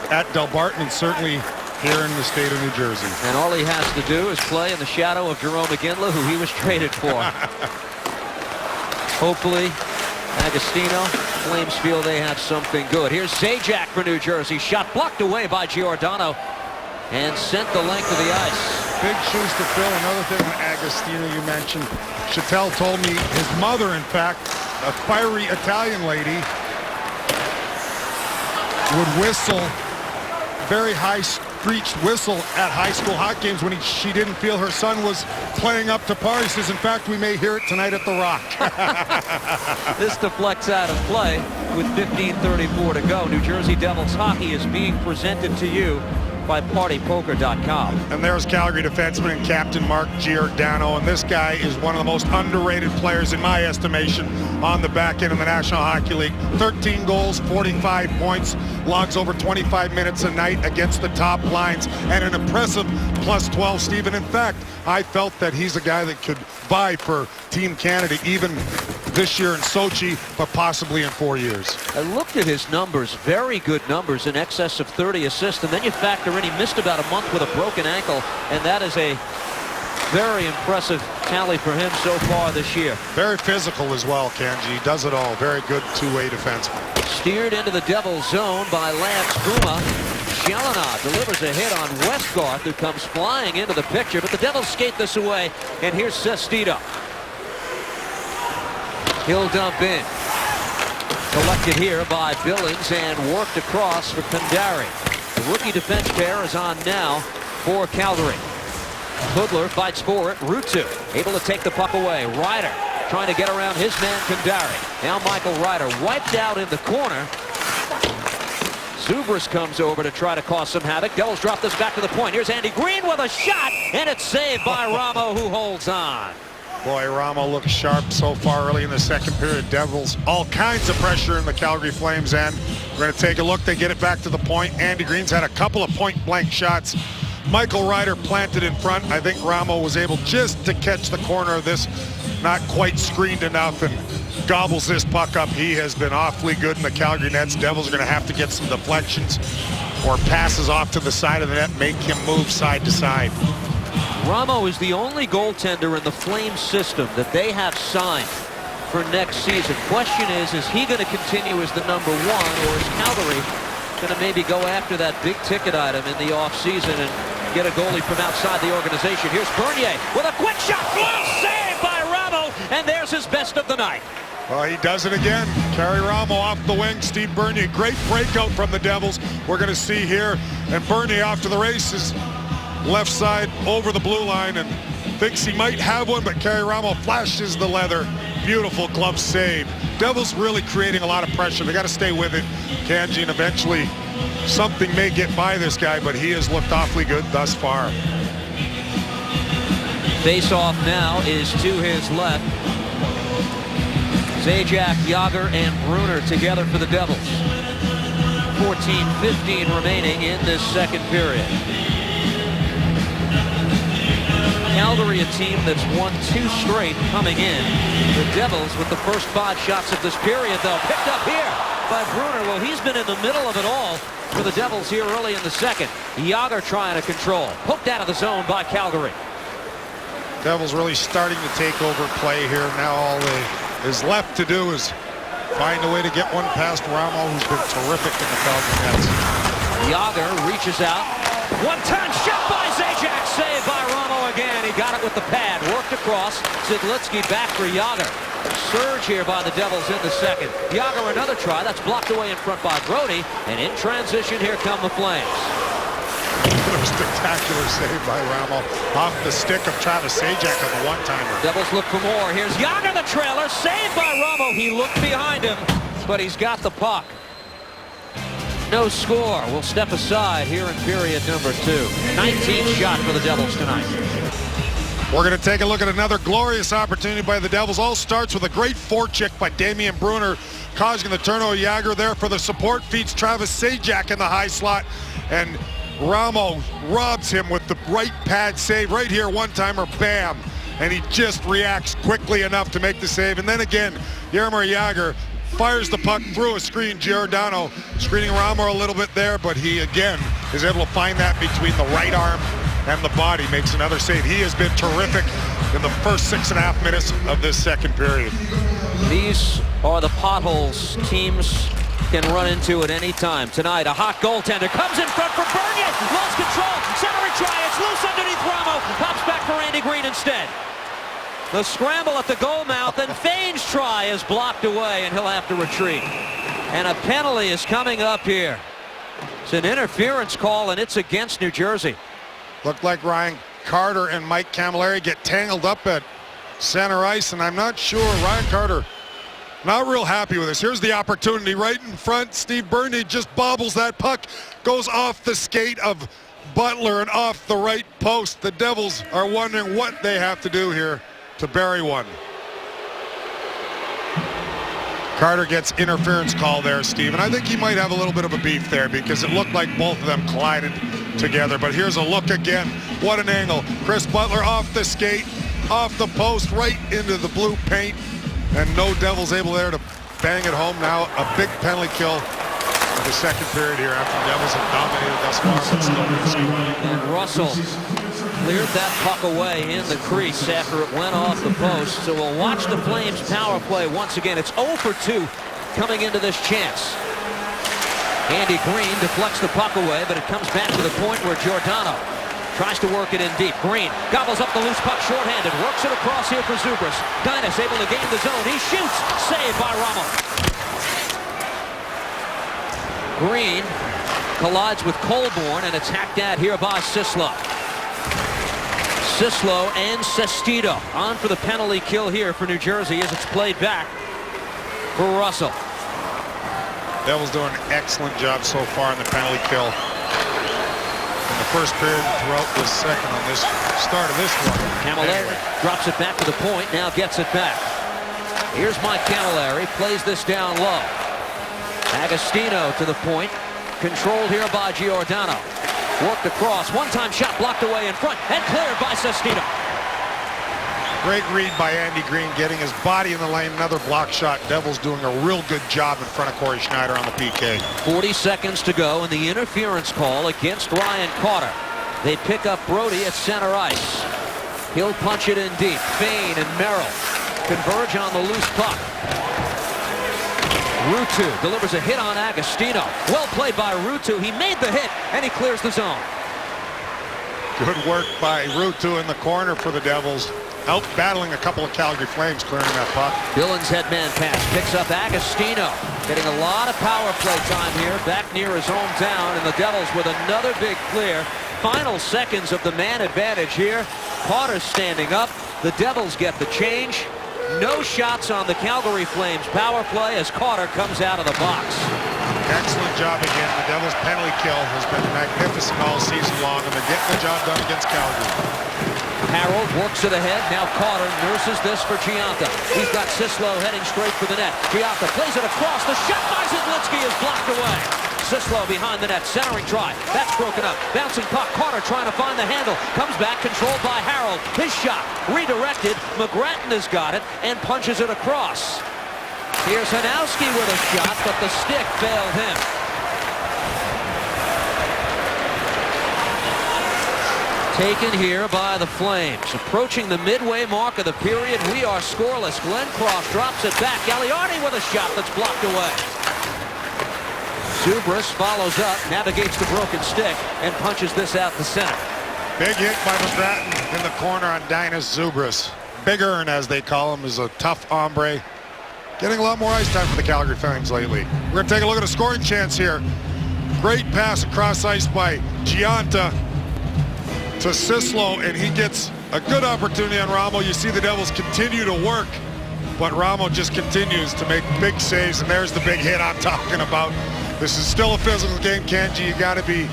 at Del Barton, and certainly here in the state of New Jersey. And all he has to do is play in the shadow of Jerome McGinley, who he was traded for. Hopefully, Agostino, Flames feel they have something good. Here's Zajac for New Jersey. Shot blocked away by Giordano and sent the length of the ice. Big shoes to fill. Another thing on Agostino you mentioned. Chattel told me his mother, in fact, a fiery Italian lady, would whistle very high screeched whistle at high school hockey games when she didn't feel her son was playing up to par. He says, in fact, we may hear it tonight at the Rock. This deflects out of play with 15:34 to go. New Jersey Devils hockey is being presented to you by PartyPoker.com. And there's Calgary defenseman and captain Mark Giordano, and this guy is one of the most underrated players in my estimation on the back end of the National Hockey League. 13 goals, 45 points, logs over 25 minutes a night against the top lines, and an impressive +12, Stephen. In fact, I felt that he's a guy that could vie for Team Canada even this year in Sochi, but possibly in 4 years. I looked at his numbers, very good numbers, in excess of 30 assists, and then you factor in he missed about a month with a broken ankle, and that is a very impressive tally for him so far this year. Very physical as well, Kanji. He does it all. Very good two-way defenseman. Steered into the Devils zone by Lance Puma. Gelinas delivers a hit on Westgarth, who comes flying into the picture, but the Devils skate this away, and here's Sestito. He'll dump in. Collected here by Billings and worked across for Kandari. The rookie defense pair is on now for Calgary. Hoodler fights for it. Ruutu able to take the puck away. Ryder trying to get around his man Kandari. Now Michael Ryder wiped out in the corner. Zubris comes over to try to cause some havoc. Devils drop this back to the point. Here's Andy Green with a shot, and it's saved by Ramo, who holds on. Boy, Ramo looks sharp so far early in the second period. Devils, all kinds of pressure in the Calgary Flames end. We're going to take a look. They get it back to the point. Andy Green's had a couple of point-blank shots. Michael Ryder planted in front. I think Ramo was able just to catch the corner of this. Not quite screened enough, and gobbles this puck up. He has been awfully good in the Calgary Nets. Devils are going to have to get some deflections or passes off to the side of the net, make him move side to side. Ramo is the only goaltender in the Flames system that they have signed for next season. Question is he going to continue as the #1, or is Calgary going to maybe go after that big ticket item in the offseason and get a goalie from outside the organization? Here's Bernier with a quick shot. Glove save by Ramo, and there's his best of the night. Well, he does it again. Carey Ramo off the wing. Steve Bernier, great breakout from the Devils. We're going to see here. And Bernier off to the races. Left side over the blue line and thinks he might have one, but Carey Ramo flashes the leather. Beautiful glove save. Devils really creating a lot of pressure. They got to stay with it. Kanji, and eventually something may get by this guy, but he has looked awfully good thus far. Face-off now is to his left. Zajac, Jagr, and Brunner together for the Devils. 14:15 remaining in this second period. Calgary, a team that's won 2 straight coming in. The Devils with the first 5 shots of this period, though, picked up here by Brunner. Well, he's been in the middle of it all for the Devils here early in the second. Jagr trying to control. Hooked out of the zone by Calgary. Devils really starting to take over play here. Now all that is left to do is find a way to get one past Ramo, who's been terrific in the Calgary Nets. Jagr reaches out. One-time shot by Zajac, saved by Ramo again. He got it with the pad, worked across. Zidlitsky back for Jagr. Surge here by the Devils in the second. Jagr another try. That's blocked away in front by Brody. And in transition, here come the Flames. A spectacular save by Ramo off the stick of Travis Zajac on the one-timer. Devils look for more. Here's Jagr, the trailer, saved by Ramo. He looked behind him, but he's got the puck. No score. We'll step aside here in period number 2. 19th shot for the Devils tonight. We're going to take a look at another glorious opportunity by the Devils. All starts with a great forecheck by Damian Brunner, causing the turnover. Jagr there for the support, feeds Travis Zajac in the high slot, and Ramo robs him with the right pad save right here. One-timer, bam, and he just reacts quickly enough to make the save. And then again, Jaromir Jagr fires the puck through a screen. Giordano screening Ramo a little bit there, but he again is able to find that between the right arm and the body. Makes another save. He has been terrific in the first 6.5 minutes of this second period. These are the potholes teams can run into at any time. Tonight, a hot goaltender comes in front for Bernier. Lost control. Centering try. It's loose underneath Ramo. Pops back for Andy Green instead. The scramble at the goal mouth, and Fane's try is blocked away, and he'll have to retreat. And a penalty is coming up here. It's an interference call, and it's against New Jersey. Looked like Ryan Carter and Mike Camilleri get tangled up at center ice, and I'm not sure Ryan Carter not real happy with this. Here's the opportunity right in front. Steve Bernier just bobbles that puck, goes off the skate of Butler and off the right post. The Devils are wondering what they have to do here to bury one. Carter gets interference call there, Steve, and I think he might have a little bit of a beef there because it looked like both of them collided together. But here's a look again. What an angle. Chris Butler off the skate, off the post, right into the blue paint, and no Devils able there to bang it home. Now a big penalty kill in the second period here after the Devils have dominated thus far, but still risky. And Russell cleared that puck away in the crease after it went off the post. So we'll watch the Flames power play once again. It's 0 for 2 coming into this chance. Andy Green deflects the puck away, but it comes back to the point where Giordano tries to work it in deep. Green gobbles up the loose puck shorthanded. Works it across here for Zubris. Dinas able to gain the zone. He shoots. Saved by Ramo. Green collides with Colborne, and it's hacked at here by Sislo. Sislo and Sestito on for the penalty kill here for New Jersey as it's played back for Russell. Devils doing an excellent job so far in the penalty kill. In the first period throughout the second on this start of this one. Camilleri drops it back to the point, now gets it back. Here's Mike Camilleri, plays this down low. Agostino to the point, controlled here by Giordano. Worked across, one-time shot blocked away in front, and cleared by Sestito. Great read by Andy Green, getting his body in the lane. Another block shot. Devils doing a real good job in front of Corey Schneider on the PK. 40 seconds to go, and the interference call against Ryan Carter. They pick up Brody at center ice. He'll punch it in deep. Fane and Merrill converge on the loose puck. Ruutu delivers a hit on Agostino. Well played by Ruutu. He made the hit, and he clears the zone. Good work by Ruutu in the corner for the Devils. Out battling a couple of Calgary Flames clearing that puck. Dillon's headman pass picks up Agostino. Getting a lot of power play time here back near his hometown, and the Devils with another big clear. Final seconds of the man advantage here. Carter standing up. The Devils get the change. No shots on the Calgary Flames power play as Carter comes out of the box. Excellent job again. The Devils' penalty kill has been magnificent all season long, and they're getting the job done against Calgary. Harold works it ahead. Now Carter nurses this for Gianta. He's got Sislo heading straight for the net. Gianta plays it across. The shot by Zidlinski is blocked away. Sislo behind the net, centering try. That's broken up. Bouncing puck. Carter trying to find the handle. Comes back, controlled by Harold. His shot redirected. McGrattan has got it and punches it across. Here's Hanowski with a shot, but the stick failed him. Taken here by the Flames. Approaching the midway mark of the period, we are scoreless. Glenncroft drops it back. Galiardi with a shot that's blocked away. Zubris follows up, navigates the broken stick, and punches this out to center. Big hit by McGrattan in the corner on Dinas Zubris. Big Earn, as they call him, is a tough hombre. Getting a lot more ice time for the Calgary Flames lately. We're going to take a look at a scoring chance here. Great pass across ice by Gianta to Sislo, and he gets a good opportunity on Ramo. You see the Devils continue to work, but Ramo just continues to make big saves, and there's the big hit I'm talking about. This is still a physical game, Kenji. You got to be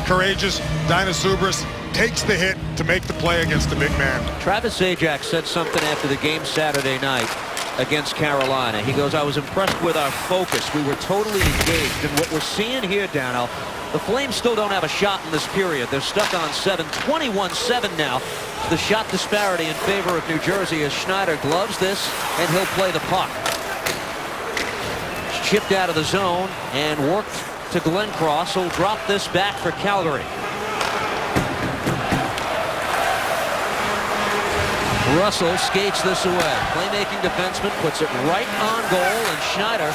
courageous. Dinas Zubris takes the hit to make the play against the big man. Travis Zajac said something after the game Saturday night against Carolina. He goes, I was impressed with our focus. We were totally engaged. And what we're seeing here, Dano, the Flames still don't have a shot in this period. They're stuck on 7, 21-7 now. The shot disparity in favor of New Jersey as Schneider gloves this, and he'll play the puck. Chipped out of the zone and worked to Glenncroft, who'll drop this back for Calgary. Russell skates this away. Playmaking defenseman puts it right on goal, and Schneider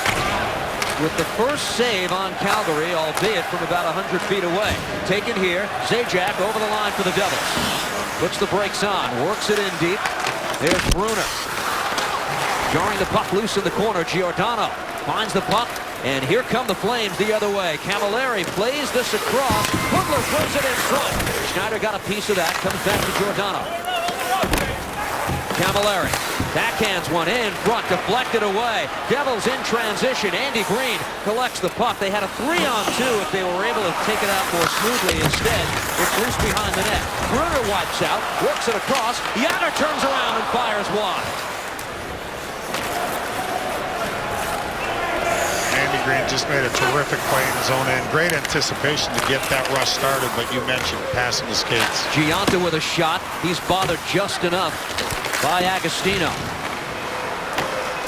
with the first save on Calgary, albeit from about 100 feet away. Taken here, Zajac over the line for the Devils. Puts the brakes on, works it in deep. There's Bruner. Jarring the puck loose in the corner, Giordano finds the puck, and here come the Flames the other way. Camilleri plays this across. Hudler throws it in front. Schneider got a piece of that, comes back to Giordano. Camilleri backhands one in front, deflected away. Devils in transition. Andy Green collects the puck. They had a 3-on-2 if they were able to take it out more smoothly. Instead, it's loose behind the net. Bruner wipes out, works it across. Yager turns around and fires wide. Andy Green just made a terrific play in his own end. Great anticipation to get that rush started, but you mentioned passing the skates. Gianta with a shot. He's bothered just enough by Agostino.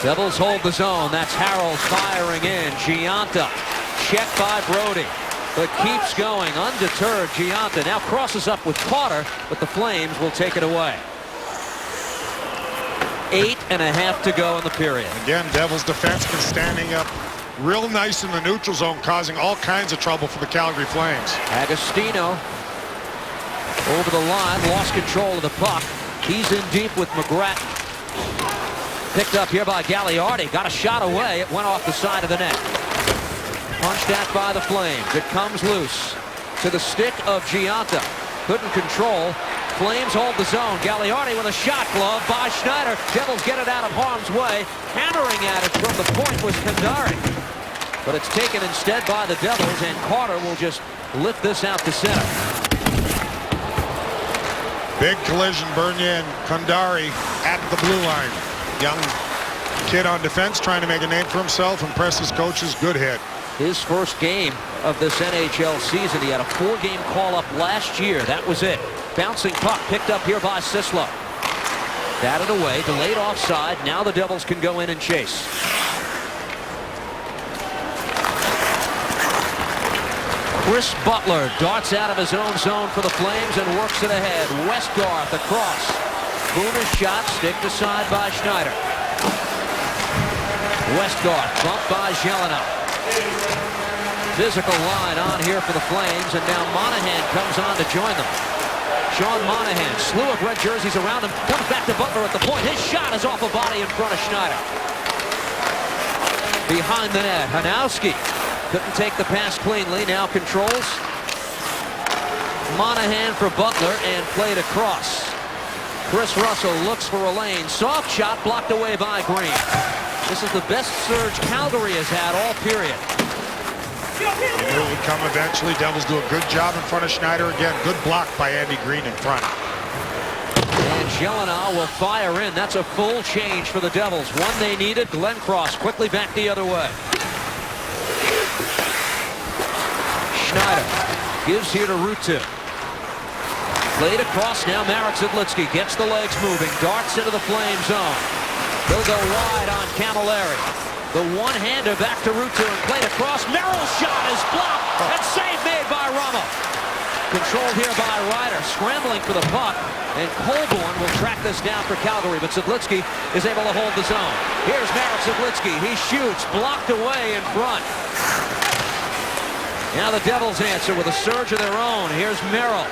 Devils hold the zone. That's Harold firing in. Gianta checked by Brody, but keeps going undeterred. Gianta now crosses up with Carter, but the Flames will take it away. 8.5 to go in the period. Again, Devils defenseman standing up real nice in the neutral zone, causing all kinds of trouble for the Calgary Flames. Agostino over the line, lost control of the puck. He's in deep with McGrattan. Picked up here by Galiardi. Got a shot away. It went off the side of the net. punched at by the Flames. It comes loose to the stick of Giunta. Couldn't control. Flames hold the zone. Gagliardi with a shot glove by Schneider. Devils get it out of harm's way. Hammering at it from the point was Kandari. But it's taken instead by the Devils, and Carter will just lift this out to center. Big collision, Bernier and Kandari at the blue line. Young kid on defense trying to make a name for himself, impress his coaches. Good hit. His first game of this NHL season. He had a 4-game call-up last year. That was it. Bouncing puck picked up here by Sislo. Batted away, delayed offside. Now the Devils can go in and chase. Chris Butler darts out of his own zone for the Flames and works it ahead. Westgarth across. Boomer's shot sticked aside by Schneider. Westgarth bumped by Jelena. Physical line on here for the Flames, and now Monahan comes on to join them. Sean Monahan, slew of red jerseys around him, comes back to Butler at the point. His shot is off a body in front of Schneider. Behind the net, Hanowski couldn't take the pass cleanly, now controls. Monahan for Butler and played across. Chris Russell looks for a lane. Soft shot blocked away by Green. This is the best surge Calgary has had all period. It would come eventually. Devils do a good job in front of Schneider again. Good block by Andy Green in front. And Jelena will fire in. That's a full change for the Devils. One they needed. Glenn Cross quickly back the other way. Schneider gives here to Ruutu. Played across now. Marek Zidlitsky gets the legs moving. Darts into the Flame zone. They'll go wide on Camilleri. The one-hander back to Ruutu and played across. Merrill's shot is blocked and save made by Ramo. Controlled here by Ryder, scrambling for the puck, and Colborne will track this down for Calgary, but Zidlitsky is able to hold the zone. Here's Marek Zidlitsky. He shoots, blocked away in front. Now the Devils answer with a surge of their own. Here's Merrill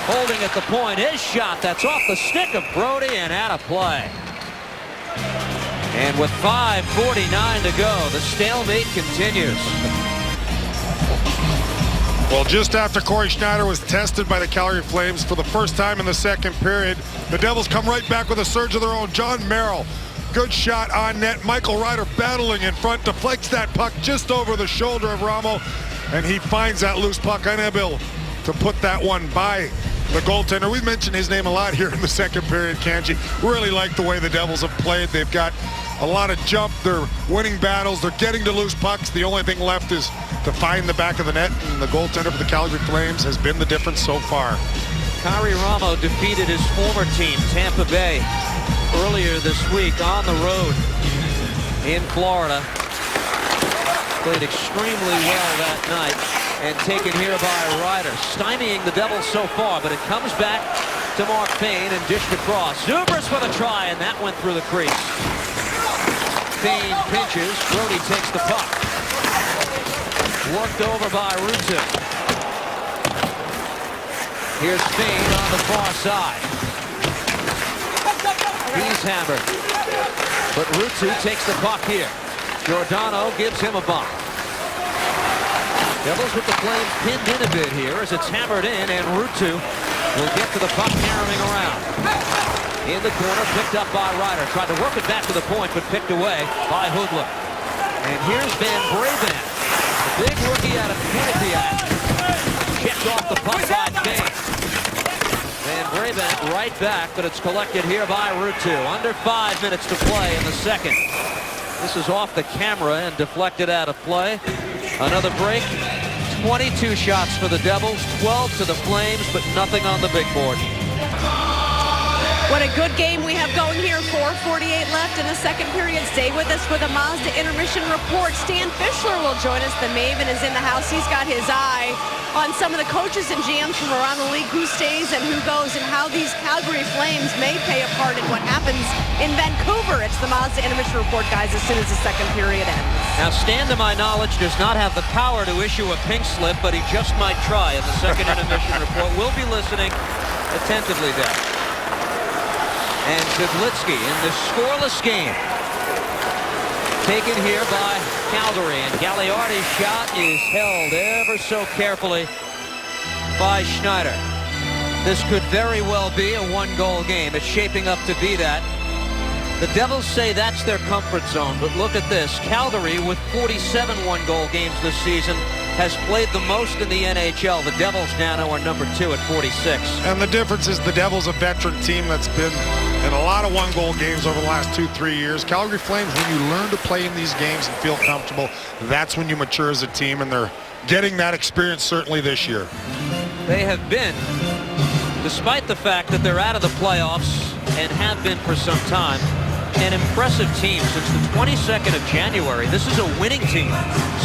holding at the point. His shot, that's off the stick of Brody and out of play. And with 5:49 to go, the stalemate continues. Well, just after Corey Schneider was tested by the Calgary Flames for the first time in the second period, the Devils come right back with a surge of their own. John Merrill, good shot on net. Michael Ryder battling in front, deflects that puck just over the shoulder of Ramo, and he finds that loose puck, unable to put that one by the goaltender. We've mentioned his name a lot here in the second period, Kanji. Really like the way the Devils have played. They've got a lot of jump. They're winning battles. They're getting to loose pucks. The only thing left is to find the back of the net, and the goaltender for the Calgary Flames has been the difference so far. Kyrie Ramo defeated his former team, Tampa Bay, earlier this week on the road in Florida. Played extremely well that night and taken here by Ryder, stymieing the Devils so far, but it comes back to Mark Payne and dished across. Zubers for the try, and that went through the crease. Payne pinches, Brody takes the puck. Worked over by Ruutu. Here's Payne on the far side. He's hammered. But Ruutu takes the puck here. Giordano gives him a bump. Devils with the Flames pinned in a bit here as it's hammered in, and Ruutu will get to the puck carrying around. In the corner, picked up by Ryder. Tried to work it back to the point, but picked away by Hoodler. And here's Van Brabant, the big rookie out of Quinnipiac. Checked off the puck by Payne. Van Brabant right back, but it's collected here by Ruutu. Under 5 minutes to play in the second. This is off the camera and deflected out of play. Another break. 22 shots for the Devils, 12 to the Flames, but nothing on the big board. What a good game we have going here. 4:48 left in the second period. Stay with us for the Mazda intermission report. Stan Fischler will join us. The Maven is in the house. He's got his eye on some of the coaches and GMs from around the league, who stays and who goes, and how these Calgary Flames may play a part in what happens in Vancouver. It's the Mazda intermission report, guys, as soon as the second period ends. Now, Stan, to my knowledge, does not have the power to issue a pink slip, but he just might try in the second intermission report. We'll be listening attentively there. And Zidlitsky in the scoreless game, taken here by Calgary, and Gagliardi's shot is held ever so carefully by Schneider. This could very well be a one-goal game. It's shaping up to be that. The Devils say that's their comfort zone, but look at this. Calgary, with 47 one-goal games this season, has played the most in the NHL. The Devils now are number 2 at 46. And the difference is the Devils, a veteran team that's been in a lot of one-goal games over the last 2-3 years. Calgary Flames, when you learn to play in these games and feel comfortable, that's when you mature as a team, and they're getting that experience certainly this year. They have been, despite the fact that they're out of the playoffs and have been for some time, an impressive team since the 22nd of January. This is a winning team,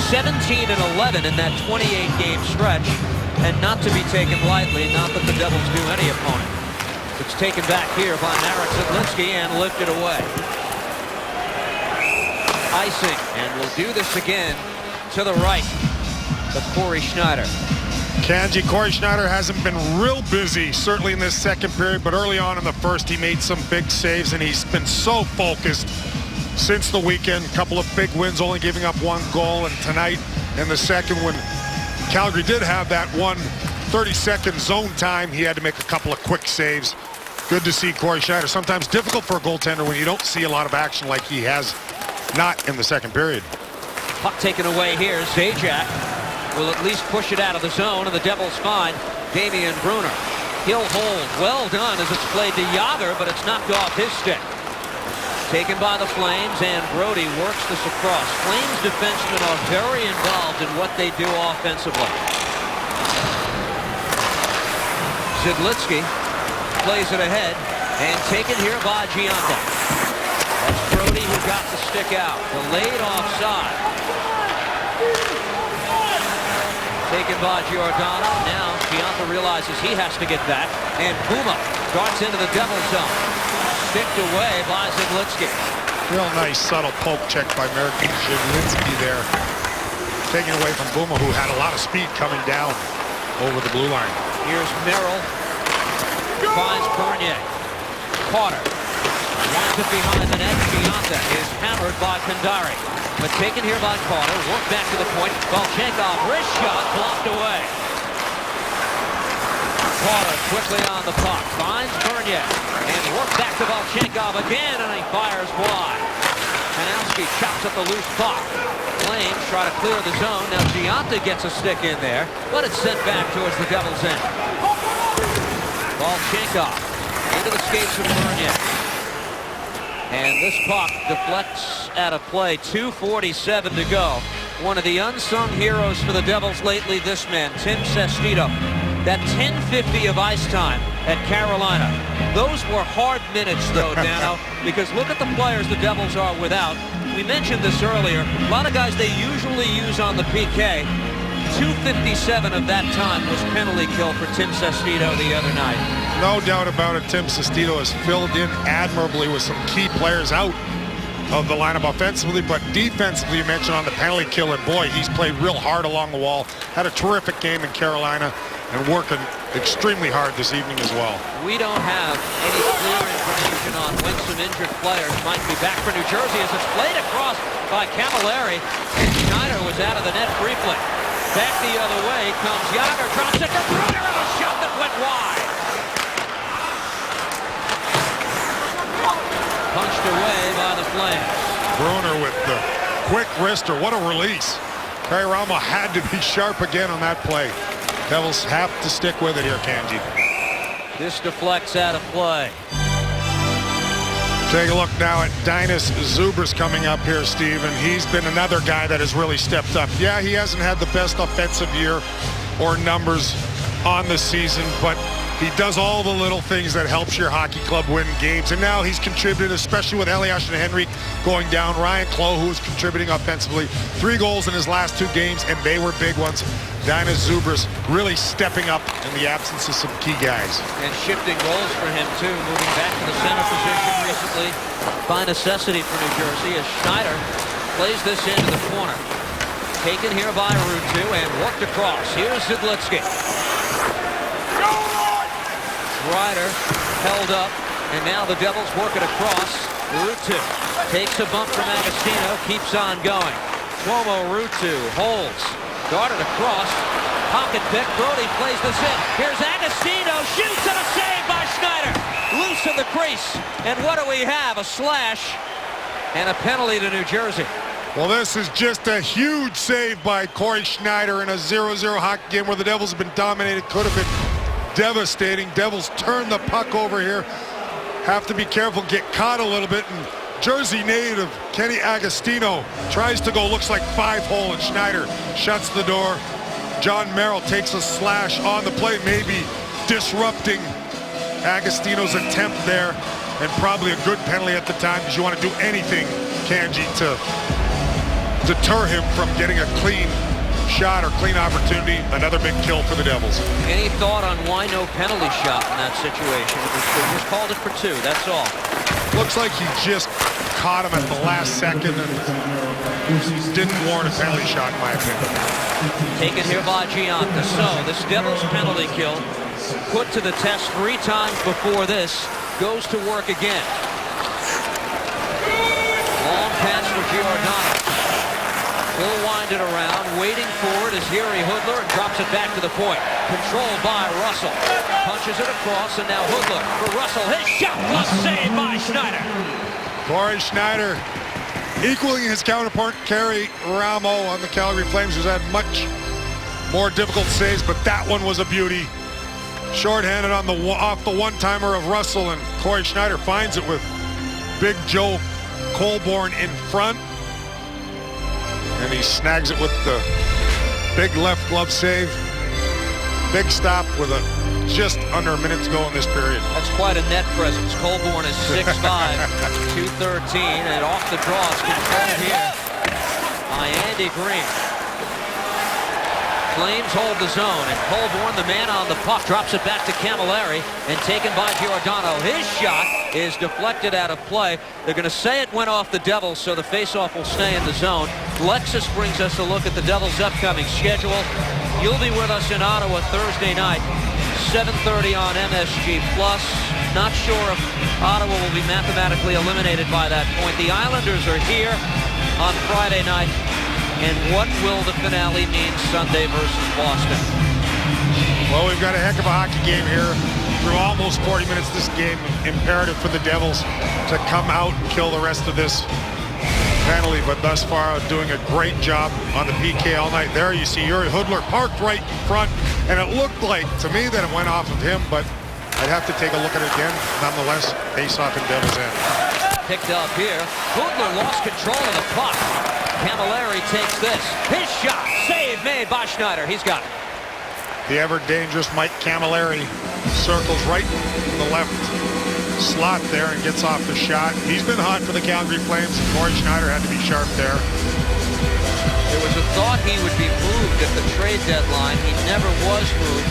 17-11 in that 28-game stretch, and not to be taken lightly, not that the Devils do any opponent. It's taken back here by Marek Zidlinsky and lifted away. Icing, and will do this again to the right of Corey Schneider. Kanji, Corey Schneider hasn't been real busy, certainly in this second period, but early on in the first, he made some big saves, and he's been so focused since the weekend. A couple of big wins, only giving up 1 goal, and tonight in the second, when Calgary did have that 30-second zone time, he had to make a couple of quick saves. Good to see Corey Schneider. Sometimes difficult for a goaltender when you don't see a lot of action like he has not in the second period. Puck taken away here. Zajac will at least push it out of the zone, and the Devils find Damian Brunner. He'll hold. Well done as it's played to Jágr, but it's knocked off his stick. Taken by the Flames, and Brody works this across. Flames defensemen are very involved in what they do offensively. Zidlinsky plays it ahead, and taken here by Gianta. That's Brody who got the stick out. Delayed offside. Taken by Giordano. Now Gianta realizes he has to get back, and Puma darts into the Devils zone. Sticked away by Zidlinsky. Real nice subtle poke check by Marek Zidlinsky there. Taken away from Puma, who had a lot of speed coming down over the blue line. Here's Merrill. Finds Bernier. Carter wants it behind the net. Gianta is hammered by Kandari, but taken here by Carter. Worked back to the point. Volchenkov, wrist shot, blocked away. Carter quickly on the puck. Finds Bernier. And worked back to Volchenkov again, and he fires wide. Hanowski chops at the loose puck. Flames try to clear the zone. Now Gianta gets a stick in there, but it's sent back towards the Devils' end. Volchenkov into the skates of Bernier. And this puck deflects out of play. 2:47 to go. One of the unsung heroes for the Devils lately, this man, Tim Sestito. That 10:50 of ice time at Carolina. Those were hard minutes, though, Dano, because look at the players the Devils are without. We mentioned this earlier. A lot of guys they usually use on the PK. 2:57 of that time was penalty kill for Tim Sestito the other night. No doubt about it, Tim Sestito has filled in admirably with some key players out of the lineup offensively, but defensively, you mentioned on the penalty kill, and boy, he's played real hard along the wall. Had a terrific game in Carolina and working extremely hard this evening as well. We don't have any clear information on when some injured players might be back for New Jersey as it's played across by Camilleri. Schneider was out of the net briefly. Back the other way comes Jágr, drops it for Brunner, and a shot that went wide. Punched away by the Flames. Brunner with the quick wrister. What a release. Kairama had to be sharp again on that play. Devils have to stick with it here, Kanji. This deflects out of play. Take a look now at Dainis Zubras coming up here, Steve, and he's been another guy that has really stepped up. Yeah, he hasn't had the best offensive year or numbers on the season, but he does all the little things that helps your hockey club win games. And now he's contributed, especially with Elias and Henry going down. Ryan Clough, who is contributing offensively. 3 goals in his last 2 games, and they were big ones. Dainis Zubras really stepping up in the absence of some key guys. And shifting roles for him, too, moving back to the center position recently by necessity for New Jersey as Schneider plays this into the corner. Taken here by Ruutu and worked across. Here's Zidlinsky. Ryder held up, and now the Devils work it across. Ruutu takes a bump from Agostino, keeps on going. Tuomo Ruutu holds. Darted across. Pocket pick. Brody plays this in. Here's Agostino. Shoots and a save by Schneider. Loose in the crease. And what do we have? A slash and a penalty to New Jersey. Well, this is just a huge save by Corey Schneider in a 0-0 hockey game where the Devils have been dominated. Could have been devastating. Devils turn the puck over here. Have to be careful, get caught a little bit. And Jersey native Kenny Agostino tries to go, looks like 5-hole, and Schneider shuts the door. John Merrill takes a slash on the play, maybe disrupting Agostino's attempt there, and probably a good penalty at the time because you want to do anything, Kanji, to deter him from getting a clean shot or clean opportunity. Another big kill for the Devils. Any thought on why no penalty shot in that situation? They just called it for 2, that's all. Looks like he just caught him at the last second and didn't warrant a penalty shot, in my opinion. Taken here by Gianta. So this Devils penalty kill, put to the test 3 times before this, goes to work again. Long pass for Giordano. He'll wind it around, waiting for it is Jiri Hudler, and drops it back to the point. Controlled by Russell. Punches it across, and now Hudler for Russell. His shot was saved by Schneider. Corey Schneider equaling his counterpart, Kerry Ramo, on the Calgary Flames, who's had much more difficult saves, but that one was a beauty. Shorthanded on the off the one-timer of Russell, and Corey Schneider finds it with Big Joe Colborne in front. And he snags it with the big left glove save. Big stop with just under a minute to go in this period. That's quite a net presence. Colborne is 6'5", 213, and off the draw is controlled here by Andy Green. Flames hold the zone, and Colborne, the man on the puck, drops it back to Camilleri, and taken by Giordano. His shot is deflected out of play. They're going to say it went off the Devils, so the faceoff will stay in the zone. Lexus brings us a look at the Devils' upcoming schedule. You'll be with us in Ottawa Thursday night, 7:30 on MSG+. Not sure if Ottawa will be mathematically eliminated by that point. The Islanders are here on Friday night. And what will the finale mean Sunday versus Boston? Well, we've got a heck of a hockey game here. Through almost 40 minutes this game, imperative for the Devils to come out and kill the rest of this penalty. But thus far, doing a great job on the PK all night. There you see Jiri Hudler parked right in front, and it looked like, to me, that it went off of him, but I'd have to take a look at it again. Nonetheless, face-off in Devils' end. Picked up here. Hudler lost control of the puck. Camilleri takes this. His shot. Save made by Schneider. He's got it. The ever-dangerous Mike Camilleri circles right in the left slot there and gets off the shot. He's been hot for the Calgary Flames, and Corey Schneider had to be sharp there. There was a thought he would be moved at the trade deadline. He never was moved.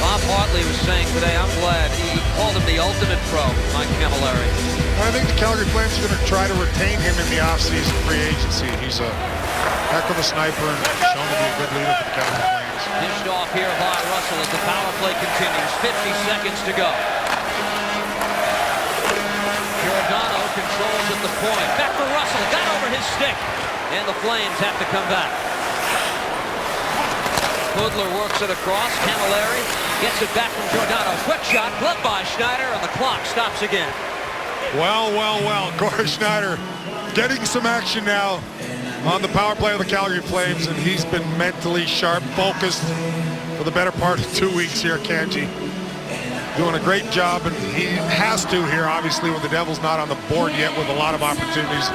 Bob Hartley was saying today, I'm glad. He called him the ultimate pro, Mike Camilleri. I think the Calgary Flames are going to try to retain him in the offseason free agency. He's a heck of a sniper and shown to be a good leader for the Calgary Flames. Dished off here by Russell as the power play continues. 50 seconds to go. Giordano controls at the point. Back for Russell. Got over his stick. And the Flames have to come back. Hudler works it across. Camilleri gets it back from Giordano. Quick shot. Gloved by Schneider. And the clock stops again. Well. Corey Schneider getting some action now on the power play of the Calgary Flames, and he's been mentally sharp, focused for the better part of 2 weeks here, Kanji. Doing a great job, and he has to here, obviously, with the Devils not on the board yet with a lot of opportunities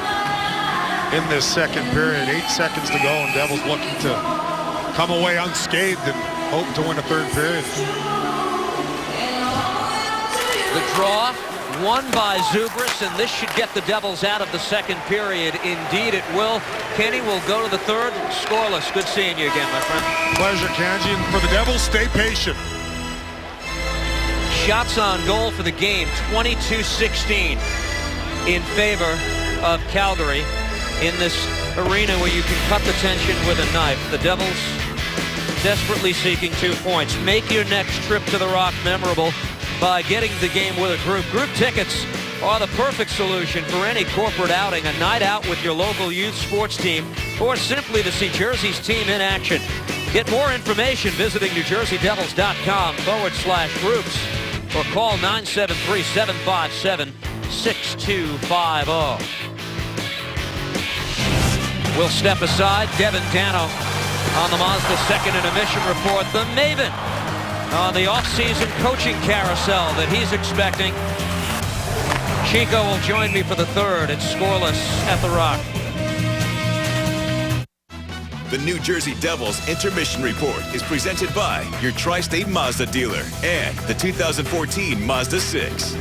in this second period. 8 seconds to go, and Devils looking to come away unscathed and hope to win a third period. The draw won by Zubris, and this should get the Devils out of the second period. Indeed it will. Kenny will go to the third. Scoreless. Good seeing you again, my friend. Pleasure, Kanji. And for the Devils, stay patient. Shots on goal for the game, 22-16 in favor of Calgary in this arena where you can cut the tension with a knife. The Devils desperately seeking 2 points. Make your next trip to the Rock memorable. by getting the game with a group. Group tickets are the perfect solution for any corporate outing, a night out with your local youth sports team, or simply to see Jersey's team in action. Get more information visiting NewJerseyDevils.com/groups or call 973-757-6250. We'll step aside. Devin Dano on the Mazda second intermission report. The Maven on the off-season coaching carousel that he's expecting. Chico will join me for the third. It's scoreless at the Rock. The New Jersey Devils Intermission Report is presented by your Tri-State Mazda dealer and the 2014 Mazda 6.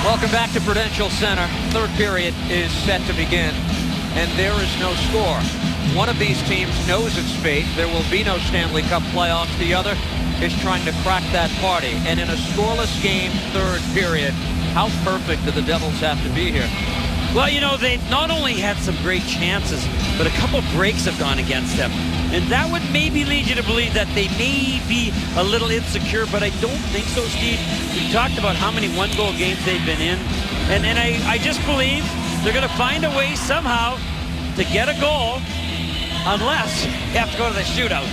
Welcome back to Prudential Center. Third period is set to begin, and there is no score. One of these teams knows its fate. There will be no Stanley Cup playoffs. The other is trying to crack that party. And in a scoreless game, third period, how perfect do the Devils have to be here? Well, you know, they've not only had some great chances, but a couple breaks have gone against them. And that would maybe lead you to believe that they may be a little insecure, but I don't think so, Steve. We talked about how many one-goal games they've been in. And I just believe they're going to find a way somehow to get a goal, unless you have to go to the shootout.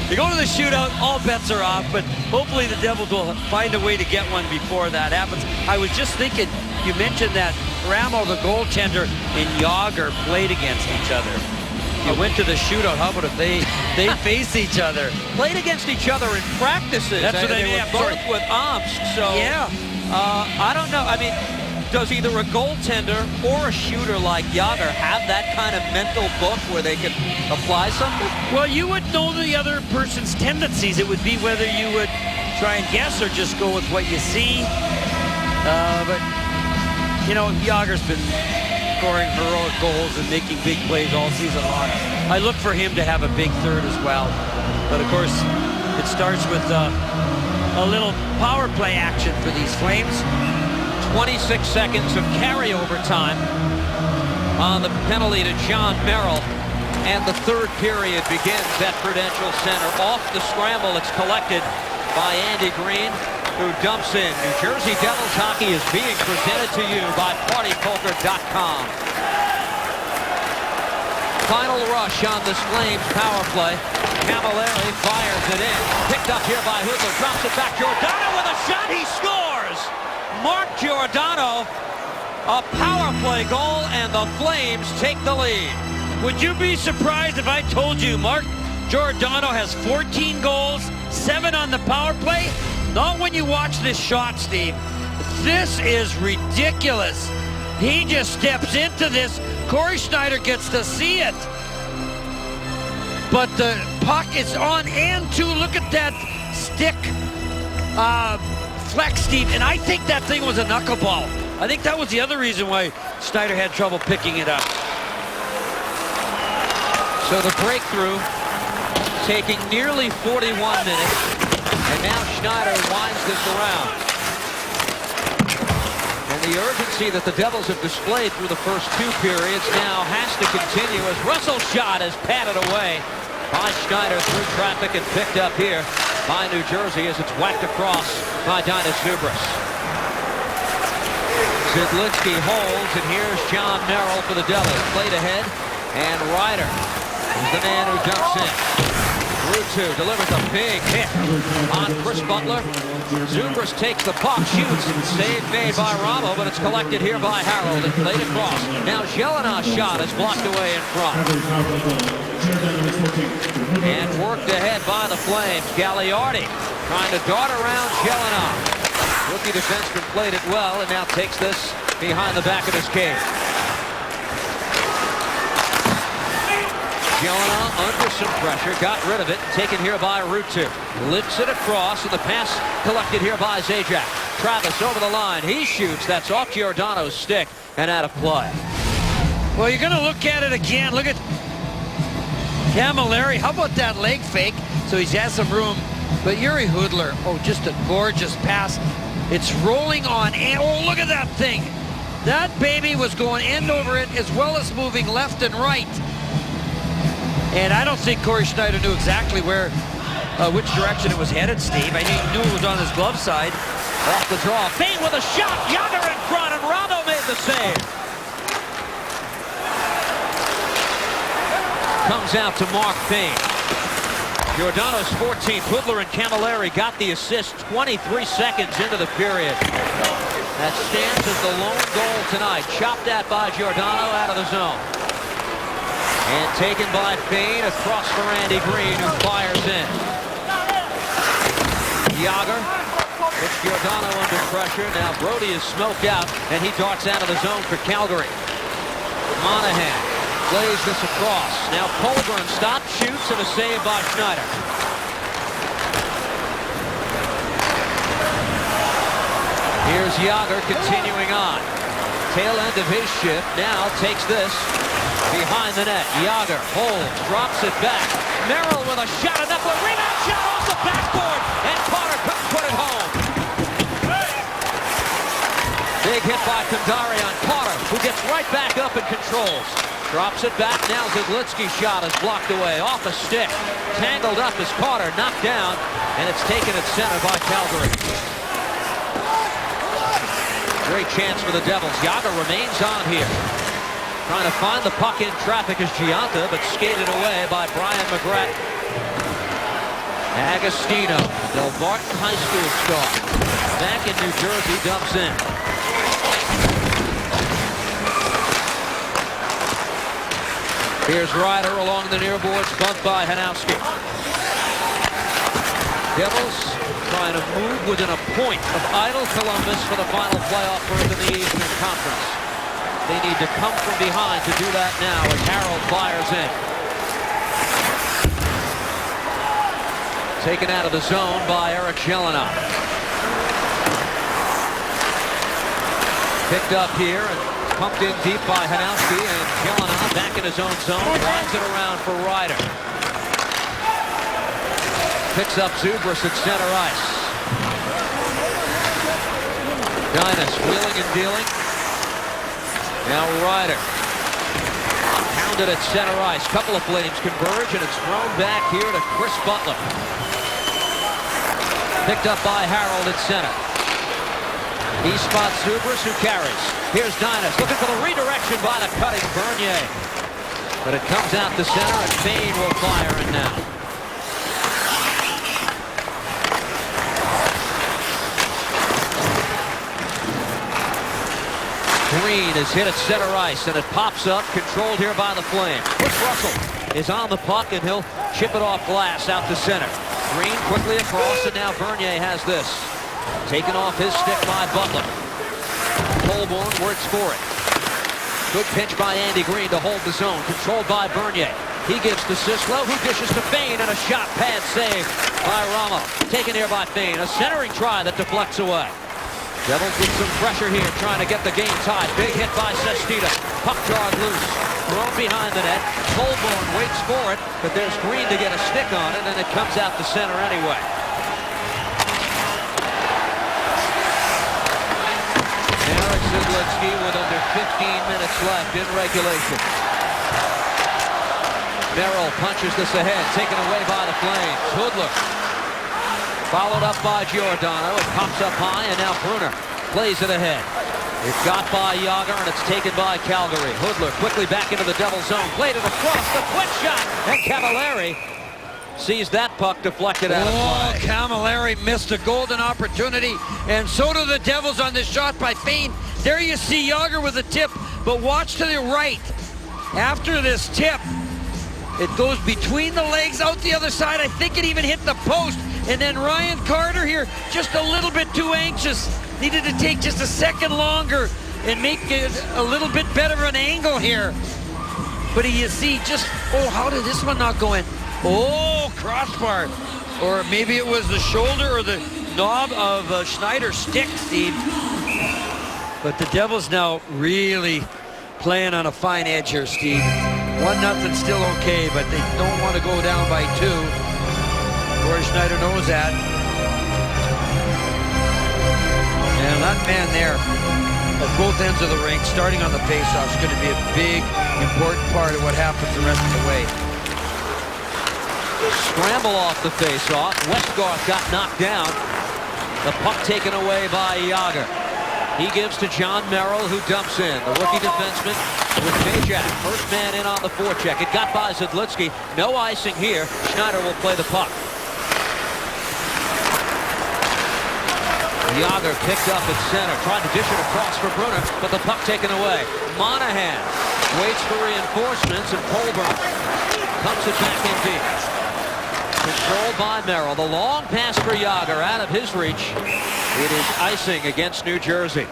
They go to the shootout, all bets are off, but hopefully the Devils will find a way to get one before that happens. I was just thinking, you mentioned that Ramo, the goaltender, and Yager played against each other. You went to the shootout. How about if they face each other? Played against each other in practices. That's what they I mean. were both with Omsk. So Yeah. I don't know. I mean, does either a goaltender or a shooter like Yager have that kind of mental book where they can apply something? Well, you would know the other person's tendencies. It would be whether you would try and guess or just go with what you see. But, you know, Yager's been scoring heroic goals and making big plays all season long. I look for him to have a big third as well. But, of course, it starts with a little power play action for these Flames. 26 seconds of carryover time on the penalty to John Merrill. And the third period begins at Prudential Center. Off the scramble, it's collected by Andy Green, who dumps in. New Jersey Devils hockey is being presented to you by PartyPoker.com. Final rush on this Flames power play. Camilleri fires it in. Picked up here by Hudler. Drops it back. Giordano with a shot. He scores! Mark Giordano, a power play goal, and the Flames take the lead. Would you be surprised if I told you Mark Giordano has 14 goals, 7 on the power play? Not when you watch this shot, Steve. This is ridiculous. He just steps into this. Corey Schneider gets to see it. But the puck is on and two. Look at that stick flex, Steve. And I think that thing was a knuckleball. I think that was the other reason why Schneider had trouble picking it up. So the breakthrough taking nearly 41 minutes. And now Schneider winds this around. And the urgency that the Devils have displayed through the first two periods now has to continue as Russell's shot is patted away by Schneider through traffic and picked up here by New Jersey as it's whacked across by Dinas Zubris. Zidlinski holds, and here's John Merrill for the Devils. Played ahead, and Ryder is the man who dumps in. Ruutu delivers a big hit on Chris Butler. Zubris takes the puck, shoots, save made by Ramo, but it's collected here by Harold and played across. Now Zelena's shot is blocked away in front. And worked ahead by the Flames. Gagliardi trying to dart around Zelena. Rookie defenseman played it well and now takes this behind the back of his cage. Zelena under some pressure, got rid of it, taken here by Ruutu. Lifts it across, and the pass collected here by Zajac. Travis over the line, he shoots, that's off Giordano's stick and out of play. Well, you're going to look at it again. Look at Camilleri. How about that leg fake? So he's had some room. But Yuri Hudler, oh, just a gorgeous pass. It's rolling on, and oh, look at that thing. That baby was going end over it as well as moving left and right. And I don't think Corey Schneider knew exactly where, which direction it was headed, Steve. I knew it was on his glove side. Off the draw. Fane with a shot. Yager in front, and Ramo made the save. Comes out to Mark Fane. Giordano's 14th. Hudler and Camilleri got the assist 23 seconds into the period. That stands as the lone goal tonight. Chopped at by Giordano out of the zone. And taken by Fane across for Andy Green, who fires in. Yager puts Giordano under pressure. Now Brody is smoked out, and he darts out of the zone for Calgary. Monahan plays this across. Now Colburn stops, shoots, and a save by Schneider. Here's Yager continuing on. Tail end of his shift. Now takes this behind the net. Yager holds, drops it back. Merrill with a shot, enough for a rebound shot off the backboard, and Carter couldn't put it home. Big hit by Kandari on Carter, who gets right back up and controls. Drops it back. Now Zidlitsky's shot is blocked away off a stick. Tangled up as Carter knocked down, and it's taken at center by Calgary. Great chance for the Devils. Yager remains on here. Trying to find the puck in traffic is Gianta, but skated away by Brian McGrath. Agostino, Del Barton High School star, back in New Jersey, dumps in. Here's Ryder along the near boards, bumped by Hanowski. Devils trying to move within a point of idle Columbus for the final playoff berth in the Eastern Conference. They need to come from behind to do that now as Harold fires in. Taken out of the zone by Eric Jelinek. Picked up here and pumped in deep by Hanowski, and Jelinek back in his own zone, winds it around for Ryder. Picks up Zubris at center ice. Dynas wheeling and dealing. Now Ryder. Pounded at center ice. Couple of Flames converge, and it's thrown back here to Chris Butler. Picked up by Harold at center. He spots Zubris, who carries. Here's Dynas looking for the redirection by the cutting Bernier. But it comes out to center, and Fane will fire it now. Green is hit at center ice, and it pops up, controlled here by the Flames. Chris Russell is on the puck, and he'll chip it off glass out to center. Green quickly across, and now Bernier has this. Taken off his stick by Butler. Colborn works for it. Good pitch by Andy Green to hold the zone, controlled by Bernier. He gives to Sislo, who dishes to Fane, and a shot pad save by Ramo. Taken here by Fane, a centering try that deflects away. Devils with some pressure here, trying to get the game tied. Big hit by Sestita. Puck jarred loose. Thrown behind the net. Colborn waits for it, but there's Green to get a stick on it, and it comes out to center anyway. Eric Zidlitsky with under 15 minutes left in regulation. Merrill punches this ahead, taken away by the Flames. Hudler. Followed up by Giordano. It pops up high, and now Brunner plays it ahead. It's got by Yager, and it's taken by Calgary. Hudler quickly back into the Devil zone. Played it across, the quick shot, and Camilleri sees that puck deflected out of play. Camilleri missed a golden opportunity, and so do the Devils on this shot by Fane. There you see Yager with a tip, but watch to the right. After this tip, it goes between the legs out the other side. I think it even hit the post. And then Ryan Carter here, just a little bit too anxious. Needed to take just a second longer and make it a little bit better of an angle here. But you see just, oh, how did this one not go in? Oh, crossbar. Or maybe it was the shoulder or the knob of Schneider's stick, Steve. But the Devils now really playing on a fine edge here, Steve. 1-0 still okay, but they don't want to go down by 2. Corey Schneider knows that. And that man there at both ends of the rink, starting on the faceoff, is going to be a big, important part of what happens the rest of the way. Scramble off the faceoff. Westgarth got knocked down. The puck taken away by Yager. He gives to John Merrill, who dumps in. The rookie defenseman with Zajac. First man in on the forecheck. It got by Zidlitsky. No icing here. Schneider will play the puck. Yager picked up at center. Tried to dish it across for Brunner, but the puck taken away. Monahan waits for reinforcements, and Colburn pumps it back in deep. Controlled by Merrill. The long pass for Yager out of his reach. It is icing against New Jersey.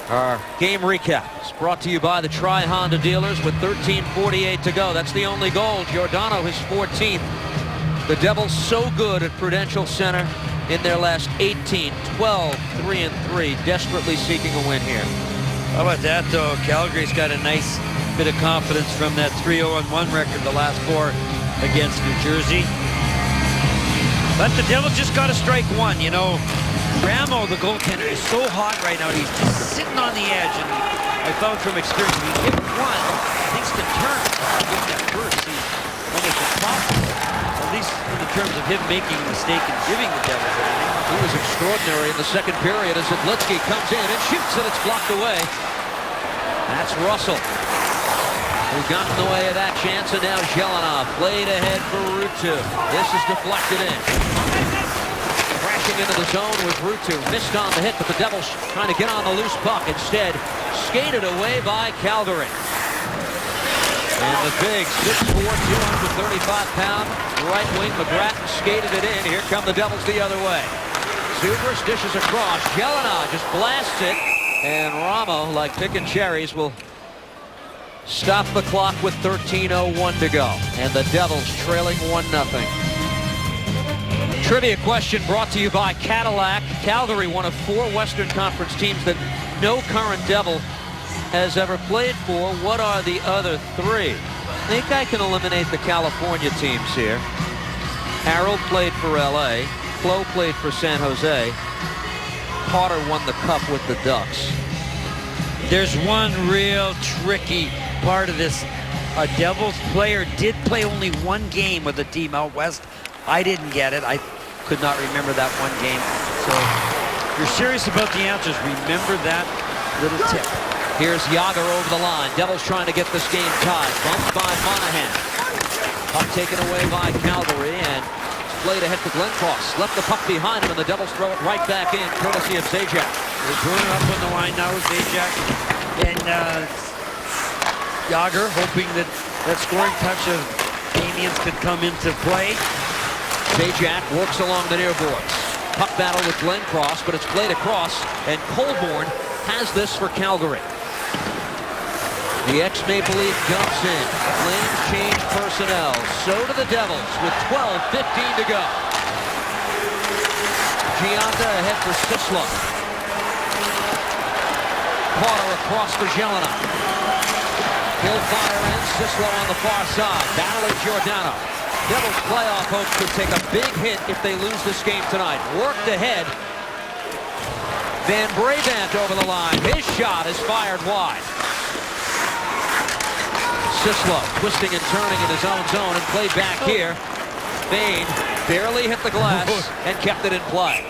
Our game recap is brought to you by the Tri-Honda dealers with 13:48 to go. That's the only goal. Giordano his 14th. The Devils so good at Prudential Center in their last 18, 12, 3-3, desperately seeking a win here. How about that, though? Calgary's got a nice bit of confidence from that 3-0-1 record the last 4 against New Jersey. But the Devils just got to strike one. You know, Ramo, the goaltender, is so hot right now. He's just sitting on the edge, and I found from experience, if he hit one, things can turn. Get that first, when it's possible. At least in terms of him making a mistake and giving the Devils anything. He was extraordinary in the second period as Zidlitsky comes in and shoots, and it's blocked away. That's Russell, who got in the way of that chance, and now Zelenov played ahead for Ruutu. This is deflected in. Crashing into the zone with Ruutu. Missed on the hit, but the Devils trying to get on the loose puck. Instead, skated away by Calgary. And the big 6'4", 235-pound right wing McGrattan skated it in. Here come the Devils the other way. Zubris dishes across. Zelenov just blasts it. And Ramo, like picking cherries, will stop the clock with 13:01 to go. And the Devils trailing 1-0. Trivia question brought to you by Cadillac. Calgary, one of 4 Western Conference teams that no current Devil has ever played for. What are the other 3? I think I can eliminate the California teams here. Harold played for LA. Clough played for San Jose. Carter won the cup with the Ducks. There's one real tricky part of this. A Devils player did play only 1 game with a team out west. I didn't get it. I could not remember that 1 game. So if you're serious about the answers, remember that little tip. Here's Yager over the line. Devils trying to get this game tied. Bumped by Monahan. Puck taken away by Calgary, and played ahead for Glencross. Left the puck behind him, and the Devils throw it right back in, courtesy of Zajac. They're going up on the line now with Zajac. And Yager hoping that that scoring touch of Damien's could come into play. Zajac works along the near boards. Puck battle with Glencross, but it's played across, and Colborn has this for Calgary. The ex-Maple Leaf jumps in. Flames change personnel. So do the Devils with 12:15 to go. Gianta ahead for Sislo. Carter across for Zelenov. He'll fire in. Sislo on the far side. Battling Giordano. Devils playoff hopes could take a big hit if they lose this game tonight. Worked ahead. Van Brabant over the line. His shot is fired wide. Sislo twisting and turning in his own zone and played back here. Bain barely hit the glass and kept it in play.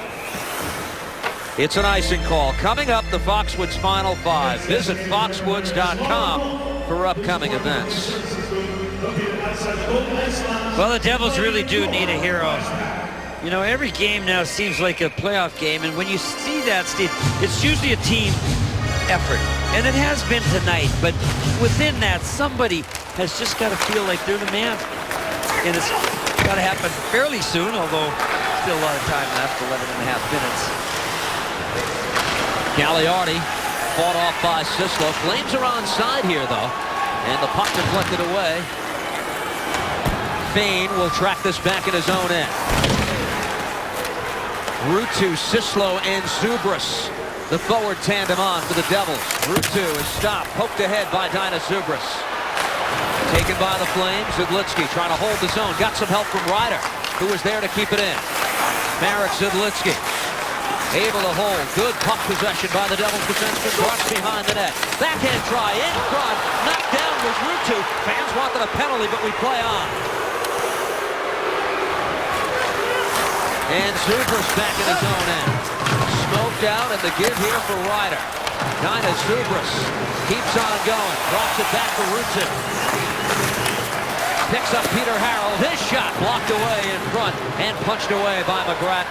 It's an icing call. Coming up, the Foxwoods Final 5. Visit foxwoods.com for upcoming events. Well, the Devils really do need a hero. You know, every game now seems like a playoff game, and when you see that, Steve, it's usually a team effort. And it has been tonight, but within that, somebody has just got to feel like they're the man. And it's got to happen fairly soon, although still a lot of time left, 11.5 minutes. Gagliardi fought off by Sislo. Flames are onside here, though. And the puck deflected away. Fain will track this back in his own end. Ruutu, Sislo, and Zubris. The forward tandem on for the Devils. Ruutu is stopped, poked ahead by Dina Zubris. Taken by the Flames. Zidlitsky trying to hold the zone. Got some help from Ryder, who was there to keep it in. Marek Zidlitsky able to hold. Good puck possession by the Devils defenseman. Brought behind the net. Backhand try in front. Knocked down was Ruutu. Fans wanted a penalty, but we play on. And Zubris back in his own end. smoked out, and the give here for Ryder. Dynas Zubras keeps on going, drops it back to Ruutu. Picks up Peter Harold. His shot blocked away in front and punched away by McGrattan.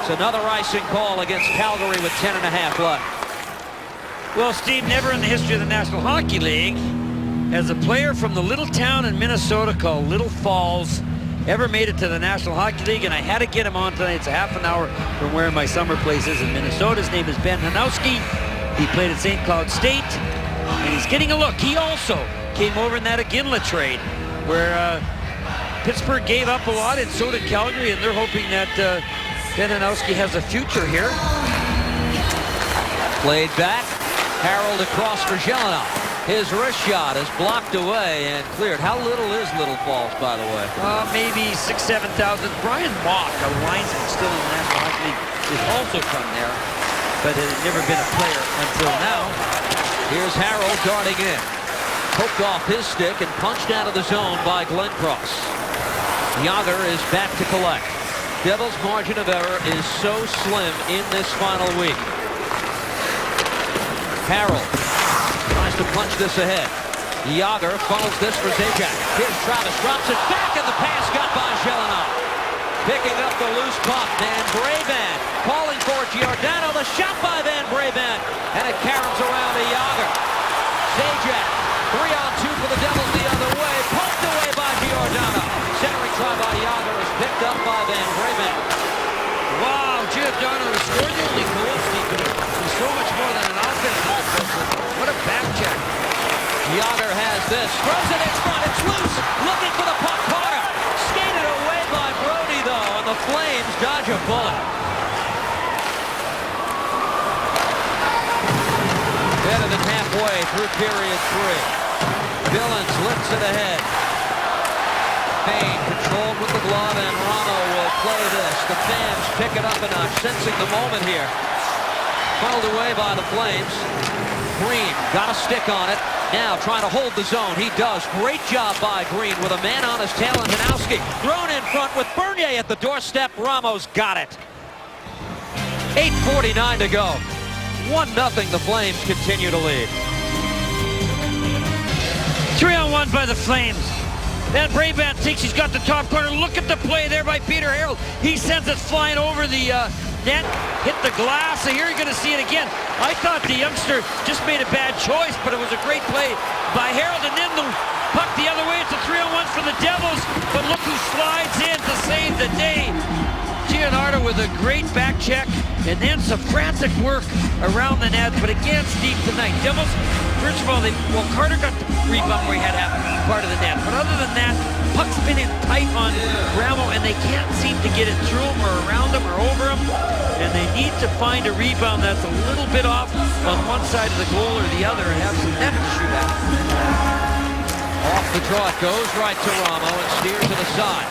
It's another icing call against Calgary with 10.5 left. Well, Steve, never in the history of the National Hockey League has a player from the little town in Minnesota called Little Falls ever made it to the National Hockey League, and I had to get him on tonight. It's a half an hour from where my summer place is in Minnesota. His name is Ben Hanowski. He played at St. Cloud State, and he's getting a look. He also came over in that Iginla trade, where Pittsburgh gave up a lot, and so did Calgary, and they're hoping that Ben Hanowski has a future here. Played back. Harold across for Zhelinov. His wrist shot is blocked away and cleared. How little is Little Falls, by the way? Maybe 6,000 to 7,000. Brian Mock, a linesman still in the National Hockey League, is also from there, but has never been a player until now. Here's Harold darting in. Poked off his stick and punched out of the zone by Glenn Cross. Yager is back to collect. Devils' margin of error is so slim in this final week. Harold tries to punch this ahead. Yager funnels this for Zajac. Here's Travis, drops it back, and the pass got by Zhelinov. Picking up the loose puck, Van Brabant calling for Giordano. The shot by Van Brabant, and it caroms around to Yager. Zajac, 3-on-2 for the Devils the other way, poked away by Giordano. Centering try by Yager is picked up by Van Brabant. Wow, Giordano scored the only goal, Steve. He's so much more than an offensive defenseman. What a back check. Yager has this, throws it in front, it's loose, looking for the puck, Carter. Skated away by Brody, though, and the Flames dodge a bullet. Better than halfway through period 3. Billings lifts it ahead. Payne controlled with the glove, and Ramo will play this. The fans pick it up a notch, sensing the moment here. Funneled away by the Flames. Green got a stick on it. Now trying to hold the zone. He does. Great job by Green with a man on his tail, and Hanowski thrown in front with Bernier at the doorstep. Ramos got it. 8:49 to go. 1-0. The Flames continue to lead. 3-on-1 by the Flames. Van Brabant thinks he's got the top corner. Look at the play there by Peter Harold. He sends it flying over the net, hit the glass, so here you're going to see it again. I thought the youngster just made a bad choice, but it was a great play by Harold, and then the puck the other way. It's a 3-on-1 for the Devils, but look who slides in to save the day. Gianardo with a great back check, and then some frantic work around the net, but again, Steve, tonight, Devils, first of all, Carter got the rebound where he had half part of the net, but other than that, puck's been in tight on Ramo, and they can't seem to get it through him or around him or over him, and they need to find a rebound that's a little bit off on one side of the goal or the other and have some net to shoot at. Off the draw, it goes right to Ramo and steers to the side.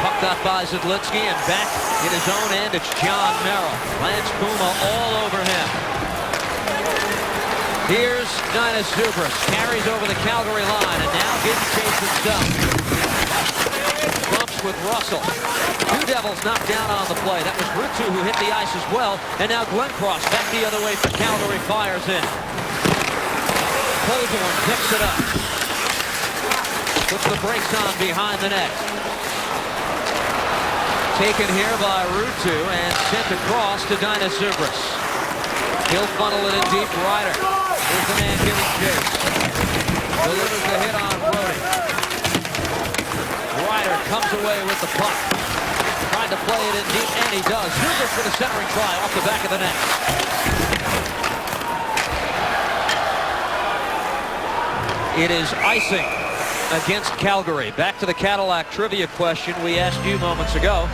Puck got by Zidlinsky, and back in his own end, it's John Merrill. Lance Puma all over him. Here's Dynas Zubras, carries over the Calgary line, and now getting chased himself. Bumps with Russell. 2 Devils knocked down on the play. That was Ruutu who hit the ice as well, and now Glenn Cross back the other way for Calgary, fires in. Colborn picks it up. Puts the brakes on behind the net. Taken here by Ruutu and sent across to Dynas Zubras. He'll funnel it in deep. Ryder is the man giving chase. Delivers the hit on Brody. Ryder comes away with the puck. Tried to play it in deep, and he does. Zubras for the centering try off the back of the net. It is icing against Calgary. Back to the Cadillac trivia question we asked you moments ago.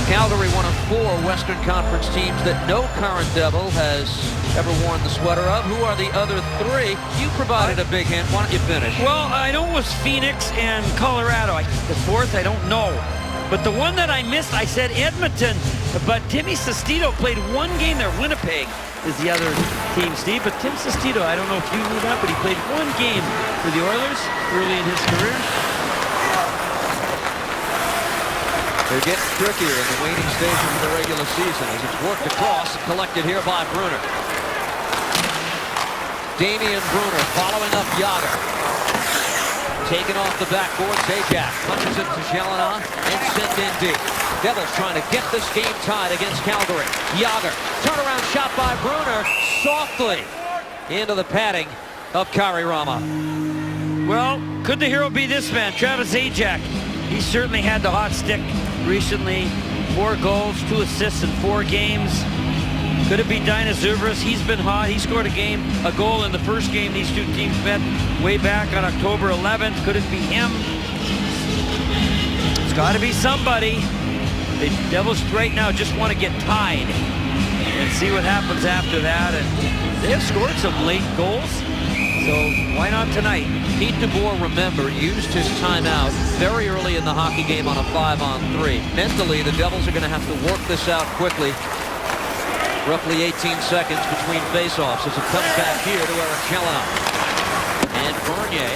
Calgary, one of 4 Western Conference teams that no current Devil has ever worn the sweater of. Who are the other 3? You provided a big hint. Why don't you finish? Well, I know it was Phoenix and Colorado. The 4th, I don't know. But the one that I missed, I said Edmonton. But Timmy Sestito played 1 game there. Winnipeg is the other team, Steve. But Tim Sestito, I don't know if you knew that, but he played 1 game for the Oilers early in his career. They're getting trickier in the waning stages of the regular season as it's worked across and collected here by Bruner. Damian Bruner following up Jágr. Taken off the backboard, Zajac punches it to Gelinas and sent in deep. Devils trying to get this game tied against Calgary. Jágr, turnaround shot by Bruner, softly into the padding of Kari Rama. Well, could the hero be this man, Travis Zajac? He certainly had the hot stick recently. 4 goals, 2 assists in 4 games. Could it be Dainis Zubrus? He's been hot. He scored a goal in the first game these two teams met way back on October 11th. Could it be him? It's got to be somebody. The Devils right now just want to get tied and see what happens after that. And they have scored some late goals, so why not tonight? Pete DeBoer, remember, used his timeout very early in the hockey game on a 5-on-3. Mentally, the Devils are going to have to work this out quickly. Roughly 18 seconds between faceoffs as it comes back here to Erik Gelinas. And Bernier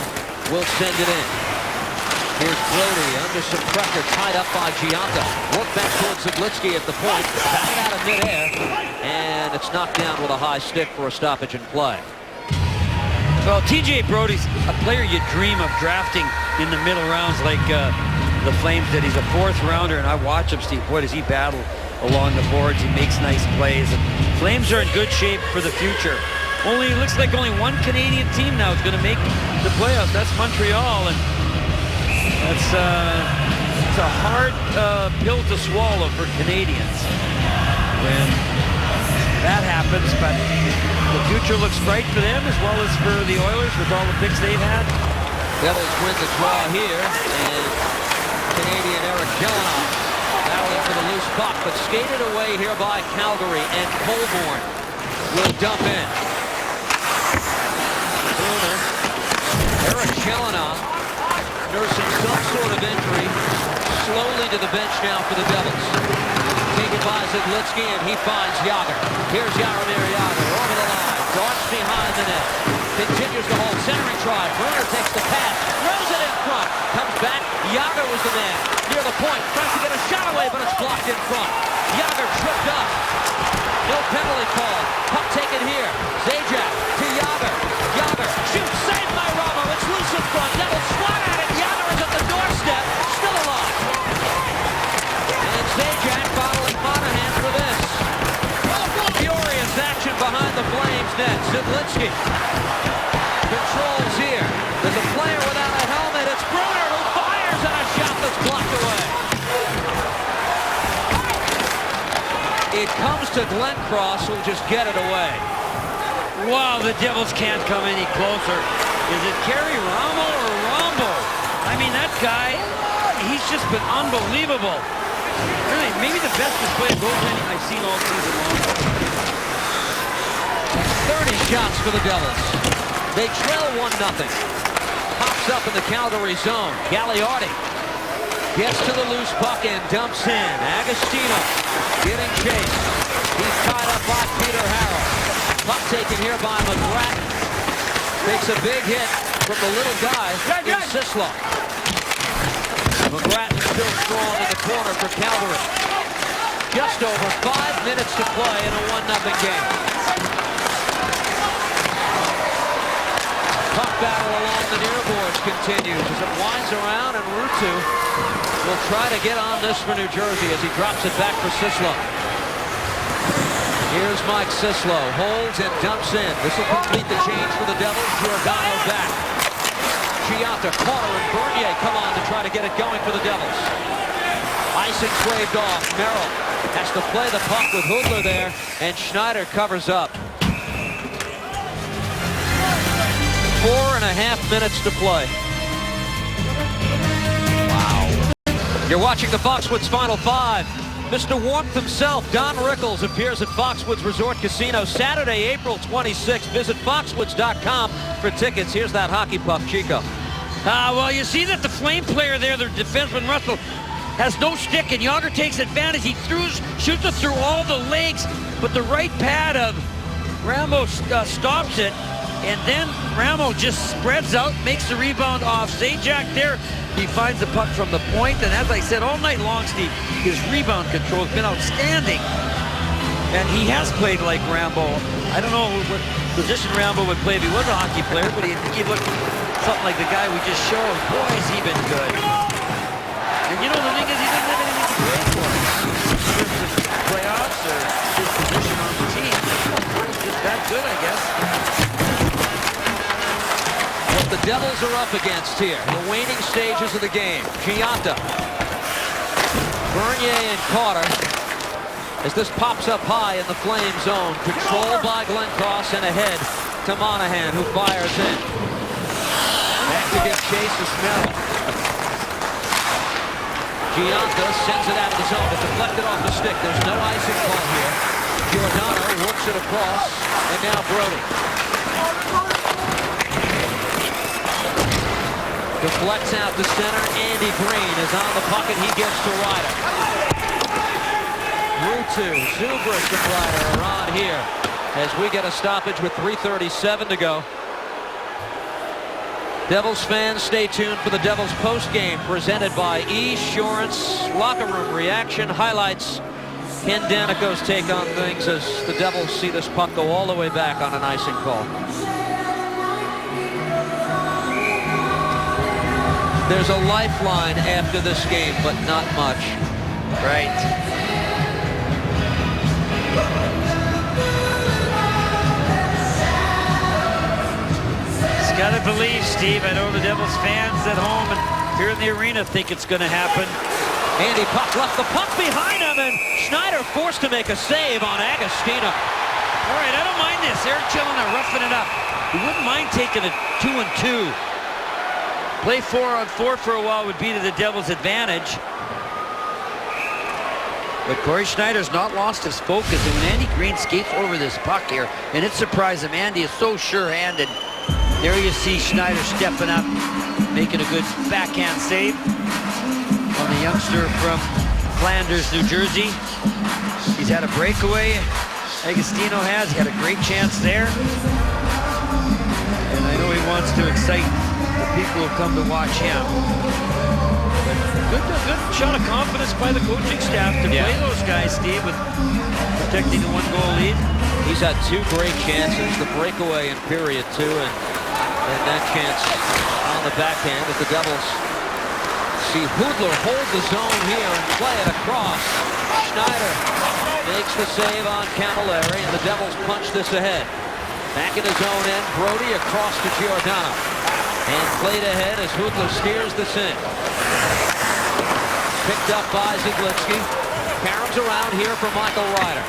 will send it in. Here's Brody under some pressure, tied up by Gionta. Work back towards Zidlitsky at the point. Back it out of midair. And it's knocked down with a high stick for a stoppage in play. Well, TJ Brody's a player you dream of drafting in the middle rounds like the Flames did. He's a 4th rounder, and I watch him, Steve. Boy, does he battle along the boards. He makes nice plays. And Flames are in good shape for the future. It looks like only one Canadian team now is going to make the playoffs. That's Montreal, and that's it's a hard pill to swallow for Canadians when that happens. But the future looks bright for them as well as for the Oilers with all the picks they've had. Devils win the draw here, and Canadian Erik Gelinas battling for the loose puck, but skated away here by Calgary, and Colborne will dump in. Bruner, Erik Gelinas nursing some sort of injury, slowly to the bench now for the Devils. Taken by Zidlitsky, and he finds Jágr. Here's Jaromir Jágr over the line, darts behind the net, continues to hold, centering try. Bruner takes the pass, throws it in front, comes back. Jágr was the man near the point, tries to get a shot away, but it's blocked in front. Jágr tripped up. No penalty called. Puck taken here. Zajac to Jágr. Jágr shoots, saved by Rama. It's loose in front. Devils swat at it. Jágr is at the doorstep, still alive. And Zajac bottling Monahan for this. Furious action behind the Flames net. Zidlitsky controls here. There's a player without a helmet. It's Bruner who fires at a shot that's blocked away. It comes to Glenn Cross, who'll just get it away. Wow, the Devils can't come any closer. Is it Kari Rama or Rambo? I mean, that guy, he's just been unbelievable. Really, maybe the best display of goaltending I've seen all season long. 30 shots for the Devils. They trail 1-0. Pops up in the Calgary zone. Gagliardi gets to the loose puck and dumps in. Agostino getting chased. He's tied up by Peter Harrell. Puck taken here by McGrath. Takes a big hit from the little guy in Sislo. McGrath still strong in the corner for Calgary. Just over 5 minutes to play in a 1-0 game. Puck battle along the near boards continues as it winds around, and Ruutu will try to get on this for New Jersey as he drops it back for Sislo. Here's Mike Sislo, holds and dumps in. This will complete the change for the Devils. Giordano back. Gionta, Carter, and Bernier come on to try to get it going for the Devils. Icing's waved off. Merrill has to play the puck with Hudler there, and Schneider covers up. 4.5 minutes to play. Wow. You're watching the Foxwoods Final Five. Mr. Warmth himself, Don Rickles, appears at Foxwoods Resort Casino Saturday, April 26th. Visit foxwoods.com for tickets. Here's that hockey puck, Chico. Well, you see that the Flame player there, the defenseman Russell, has no stick, and Jágr takes advantage. He shoots it through all the legs, but the right pad of Rambo stops it. And then Ramo just spreads out, makes the rebound off Zajac there. He finds the puck from the point, and as I said all night long, Steve, his rebound control has been outstanding. And he has played like Rambo. I don't know what position Rambo would play if he was a hockey player, but he looked something like the guy we just showed. Boy, has he been good. And you know, the thing is, he doesn't have anything to play for. In terms of playoffs or his position on the team. He's just that good, I guess. What the Devils are up against here, the waning stages of the game. Gianta, Bernier, and Carter. As this pops up high in the Flame zone, controlled by Glencross and ahead to Monahan, who fires in. Back to give chase to Merrill. Gianta sends it out of the zone, but deflected off the stick. There's no icing call here. Giordano works it across, and now Brody. Deflects out to center. Andy Green is on the puck, and he gives to Ryder. Ruutu, Zubris, and Ryder are on here as we get a stoppage with 3:37 to go. Devils fans, stay tuned for the Devils postgame presented by Esurance. Locker room reaction highlights Ken Danico's take on things as the Devils see this puck go all the way back on an icing call. There's a lifeline after this game, but not much. Right. Gotta believe, Steve. I know the Devils fans at home and here in the arena think it's going to happen. Andy Puck left the puck behind him, and Schneider forced to make a save on Agostino. All right, I don't mind this. Erik Chelina roughing it up. He wouldn't mind taking a 2-on-2. Play 4-on-4 for a while would be to the Devils' advantage. But Corey Schneider's not lost his focus, and when Andy Green skates over this puck here, and it surprised him, Andy is so sure-handed. There you see Schneider stepping up, making a good backhand save on the youngster from Flanders, New Jersey. He's had a breakaway. Agostino has. He had a great chance there. And I know he wants to excite the people who come to watch him. But good shot of confidence by the coaching staff to play those guys, Steve, with protecting the one-goal lead. He's had two great chances, the breakaway in period 2 and that chance on the backhand. But the Devils see Hudler hold the zone here and play it across. Schneider makes the save on Camilleri, and the Devils punch this ahead. Back in his own end, Brody across to Giordano. And played ahead as Hudler steers this in. Picked up by Zidlitsky. Caroms around here for Michael Ryder.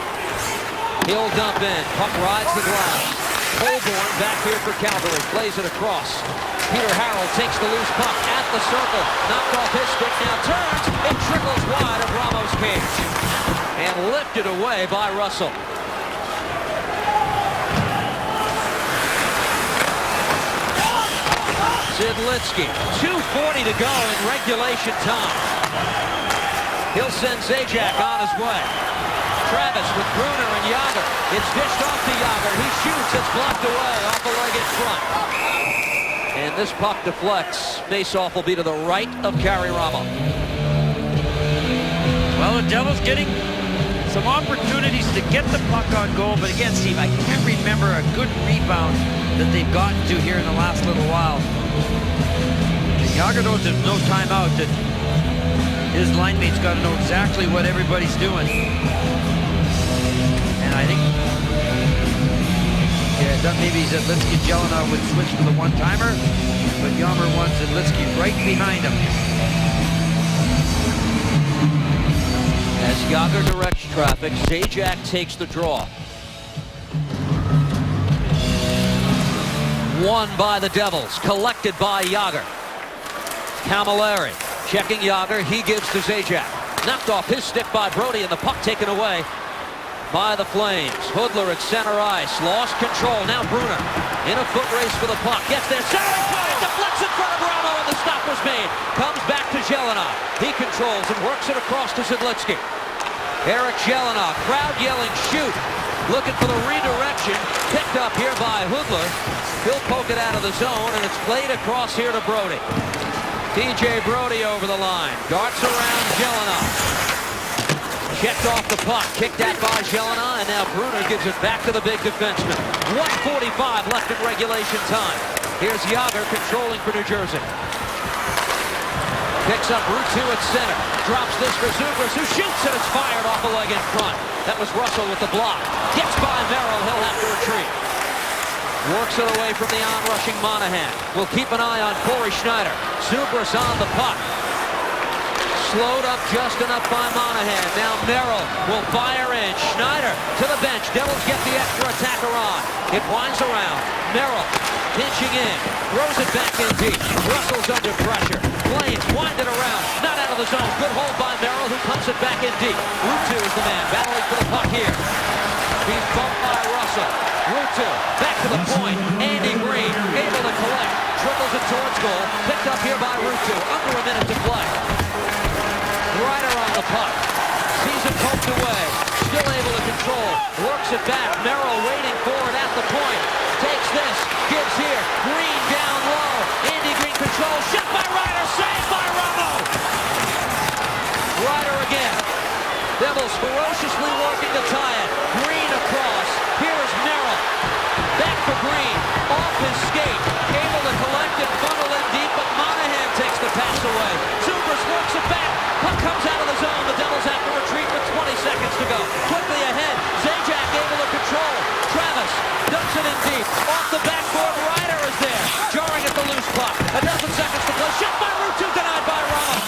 He'll dump in. Puck rides the glass. Holborn back here for Calgary. Plays it across. Peter Harrell takes the loose puck at the circle. Knocked off his stick. Now turns. It trickles wide of Ramo's cage. And lifted away by Russell. Zidlitsky. 2:40 to go in regulation time. He'll send Zajac on his way. Travis with Bruner and Yager. It's dished off to Yager. He shoots. It's blocked away off the leg in front. And this puck deflects. Face-off will be to the right of Kari Ramo. Well, the Devils getting some opportunities to get the puck on goal. But again, Steve, I can't remember a good rebound that they've gotten to here in the last little while. Yager knows there's no timeout, that his line mates got to know exactly what everybody's doing. And I think, that maybe Zidlitsky and Jelena would switch to the one-timer, but Yammer wants Zidlitsky right behind him. As Yager directs traffic, Zajac takes the draw. Won by the Devils, collected by Yager. Camilleri checking Yager, he gives to Zajac. Knocked off his stick by Brody, and the puck taken away by the Flames. Hudler at center ice, lost control. Now Bruner in a foot race for the puck. Gets there, center point, deflects in front of Ramo, and the stop was made. Comes back to Jelena. He controls and works it across to Zidlitsky. Erik Jelena, crowd yelling shoot. Looking for the redirection. Picked up up here by Hudler. He'll poke it out of the zone, and it's played across here to Brody. TJ Brody over the line. Darts around Jelena. Checked off the puck. Kicked out by Jelena, and now Bruner gives it back to the big defenseman. 1:45 left in regulation time. Here's Yager controlling for New Jersey. Picks up Route 2 at center. Drops this for Zubras, who shoots, and it's fired off the leg in front. That was Russell with the block. Gets by Merrill. He'll have to retreat. Works it away from the on-rushing Monahan. We'll keep an eye on Corey Schneider. Zubras on the puck. Slowed up just enough by Monahan. Now Merrill will fire in. Schneider to the bench. Devils get the extra attacker on. It winds around. Merrill pinching in. Throws it back in deep. Russell's under pressure. Flames wind it around. Not out of the zone. Good hold by Merrill, who pumps it back in deep. Ruutu is the man battling for the puck here. He's bumped by Russell. Ruutu back to the point. Andy Green able to collect. Trickles it towards goal. Picked up here by Ruutu. Under a minute to play. Ryder on the puck. Sees it poked away. Still able to control. Works it back. Merrill waiting for it at the point. Takes this. Gives here. Green down low. Andy Green controls. Shot by Ryder. Saved by Ramo. Ryder again. Devils ferociously working to tie it. Green across. Here is Merrill. Back for Green. Off his skate. Able to collect and funnel in deep, but Monahan takes the pass away. Zubras works it back. Puck comes out of the zone. The Devils have to retreat with 20 seconds to go. Quickly ahead. Zajac able to control. Travis dumps it in deep. Off the backboard. Ryder is there. Jarring at the loose puck. A dozen seconds to play. Shot by Ruutu. Denied by Ramos.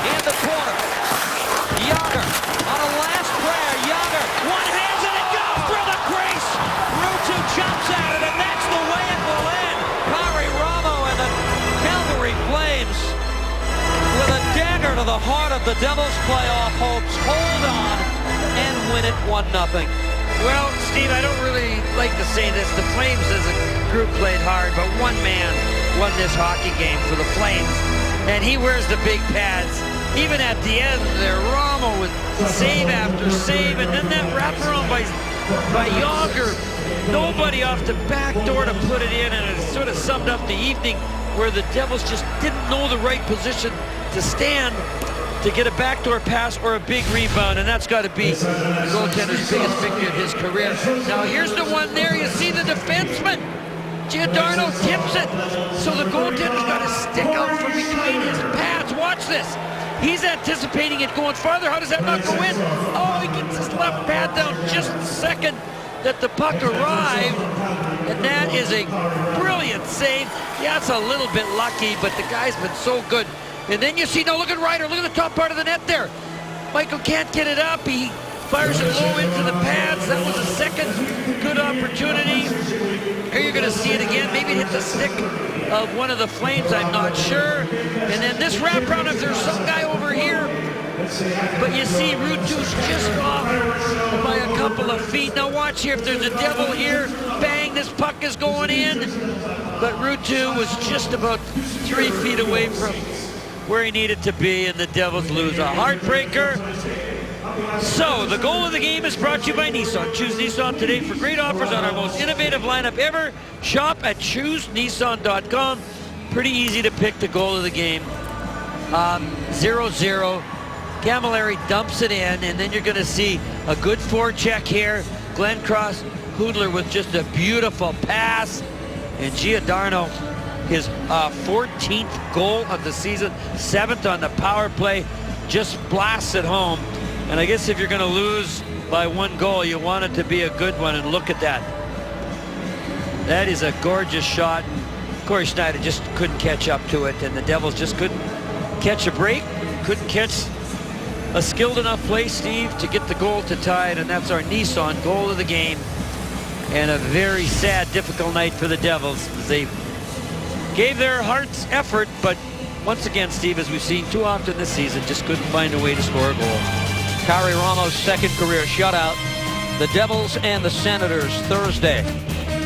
In the corner. Yager on a last prayer. Yager one-hands and it goes through the crease. Ruutu chops at it, and that's the way it will end. Kari Ramo and the Calgary Flames, with a dagger to the heart of the Devils' playoff hopes, hold on and win it 1-0. Well, Steve, I don't really like to say this. The Flames as a group played hard, but one man won this hockey game for the Flames, and he wears the big pads. Even at the end there, Ramo with save after save, and then that wraparound by Yager. Nobody off the back door to put it in, and it sort of summed up the evening where the Devils just didn't know the right position to stand to get a backdoor pass or a big rebound, and that's got to be the goaltender's biggest victory of his career. Now here's the one there. You see the defenseman. Giordano tips it, so the goaltender's got to stick out from between his pads. Watch this. He's anticipating it going farther. How does that not go in? Oh, he gets his left pad down just a second that the puck arrived, and that is a brilliant save. Yeah, it's a little bit lucky, but the guy's been so good. And then you see, now look at Ryder. Look at the top part of the net there. Michael can't get it up. He fires it low into the pads. That was a second good opportunity. Here you're going to see it again. Maybe it hit the stick of one of the Flames, I'm not sure. And then this wraparound, if there's some guy over here, but you see Ruutu's just off by a couple of feet. Now watch here, if there's a Devil here, bang, this puck is going in. But Ruutu was just about 3 feet away from where he needed to be, and the Devils lose. A heartbreaker. So, the goal of the game is brought to you by Nissan. Choose Nissan today for great offers on our most innovative lineup ever. Shop at ChooseNissan.com. Pretty easy to pick the goal of the game. 0-0. Camilleri dumps it in, and then you're going to see a good forecheck here. Glenn Cross Hudler with just a beautiful pass. And Giordano, his 14th goal of the season, 7th on the power play, just blasts it home. And I guess if you're going to lose by 1 goal, you want it to be a good one, and look at that. That is a gorgeous shot. Corey Schneider just couldn't catch up to it, and the Devils just couldn't catch a break, couldn't catch a skilled enough play, Steve, to get the goal to tie it, and that's our Nissan goal of the game. And a very sad, difficult night for the Devils. They gave their heart's effort, but once again, Steve, as we've seen too often this season, just couldn't find a way to score a goal. Kari Ramos' second career shutout. The Devils and the Senators Thursday.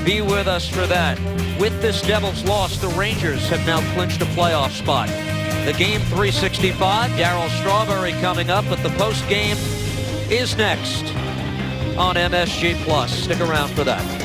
Be with us for that. With this Devils loss, the Rangers have now clinched a playoff spot. The Game 365, Darryl Strawberry coming up, but the post game is next on MSG Plus. Stick around for that.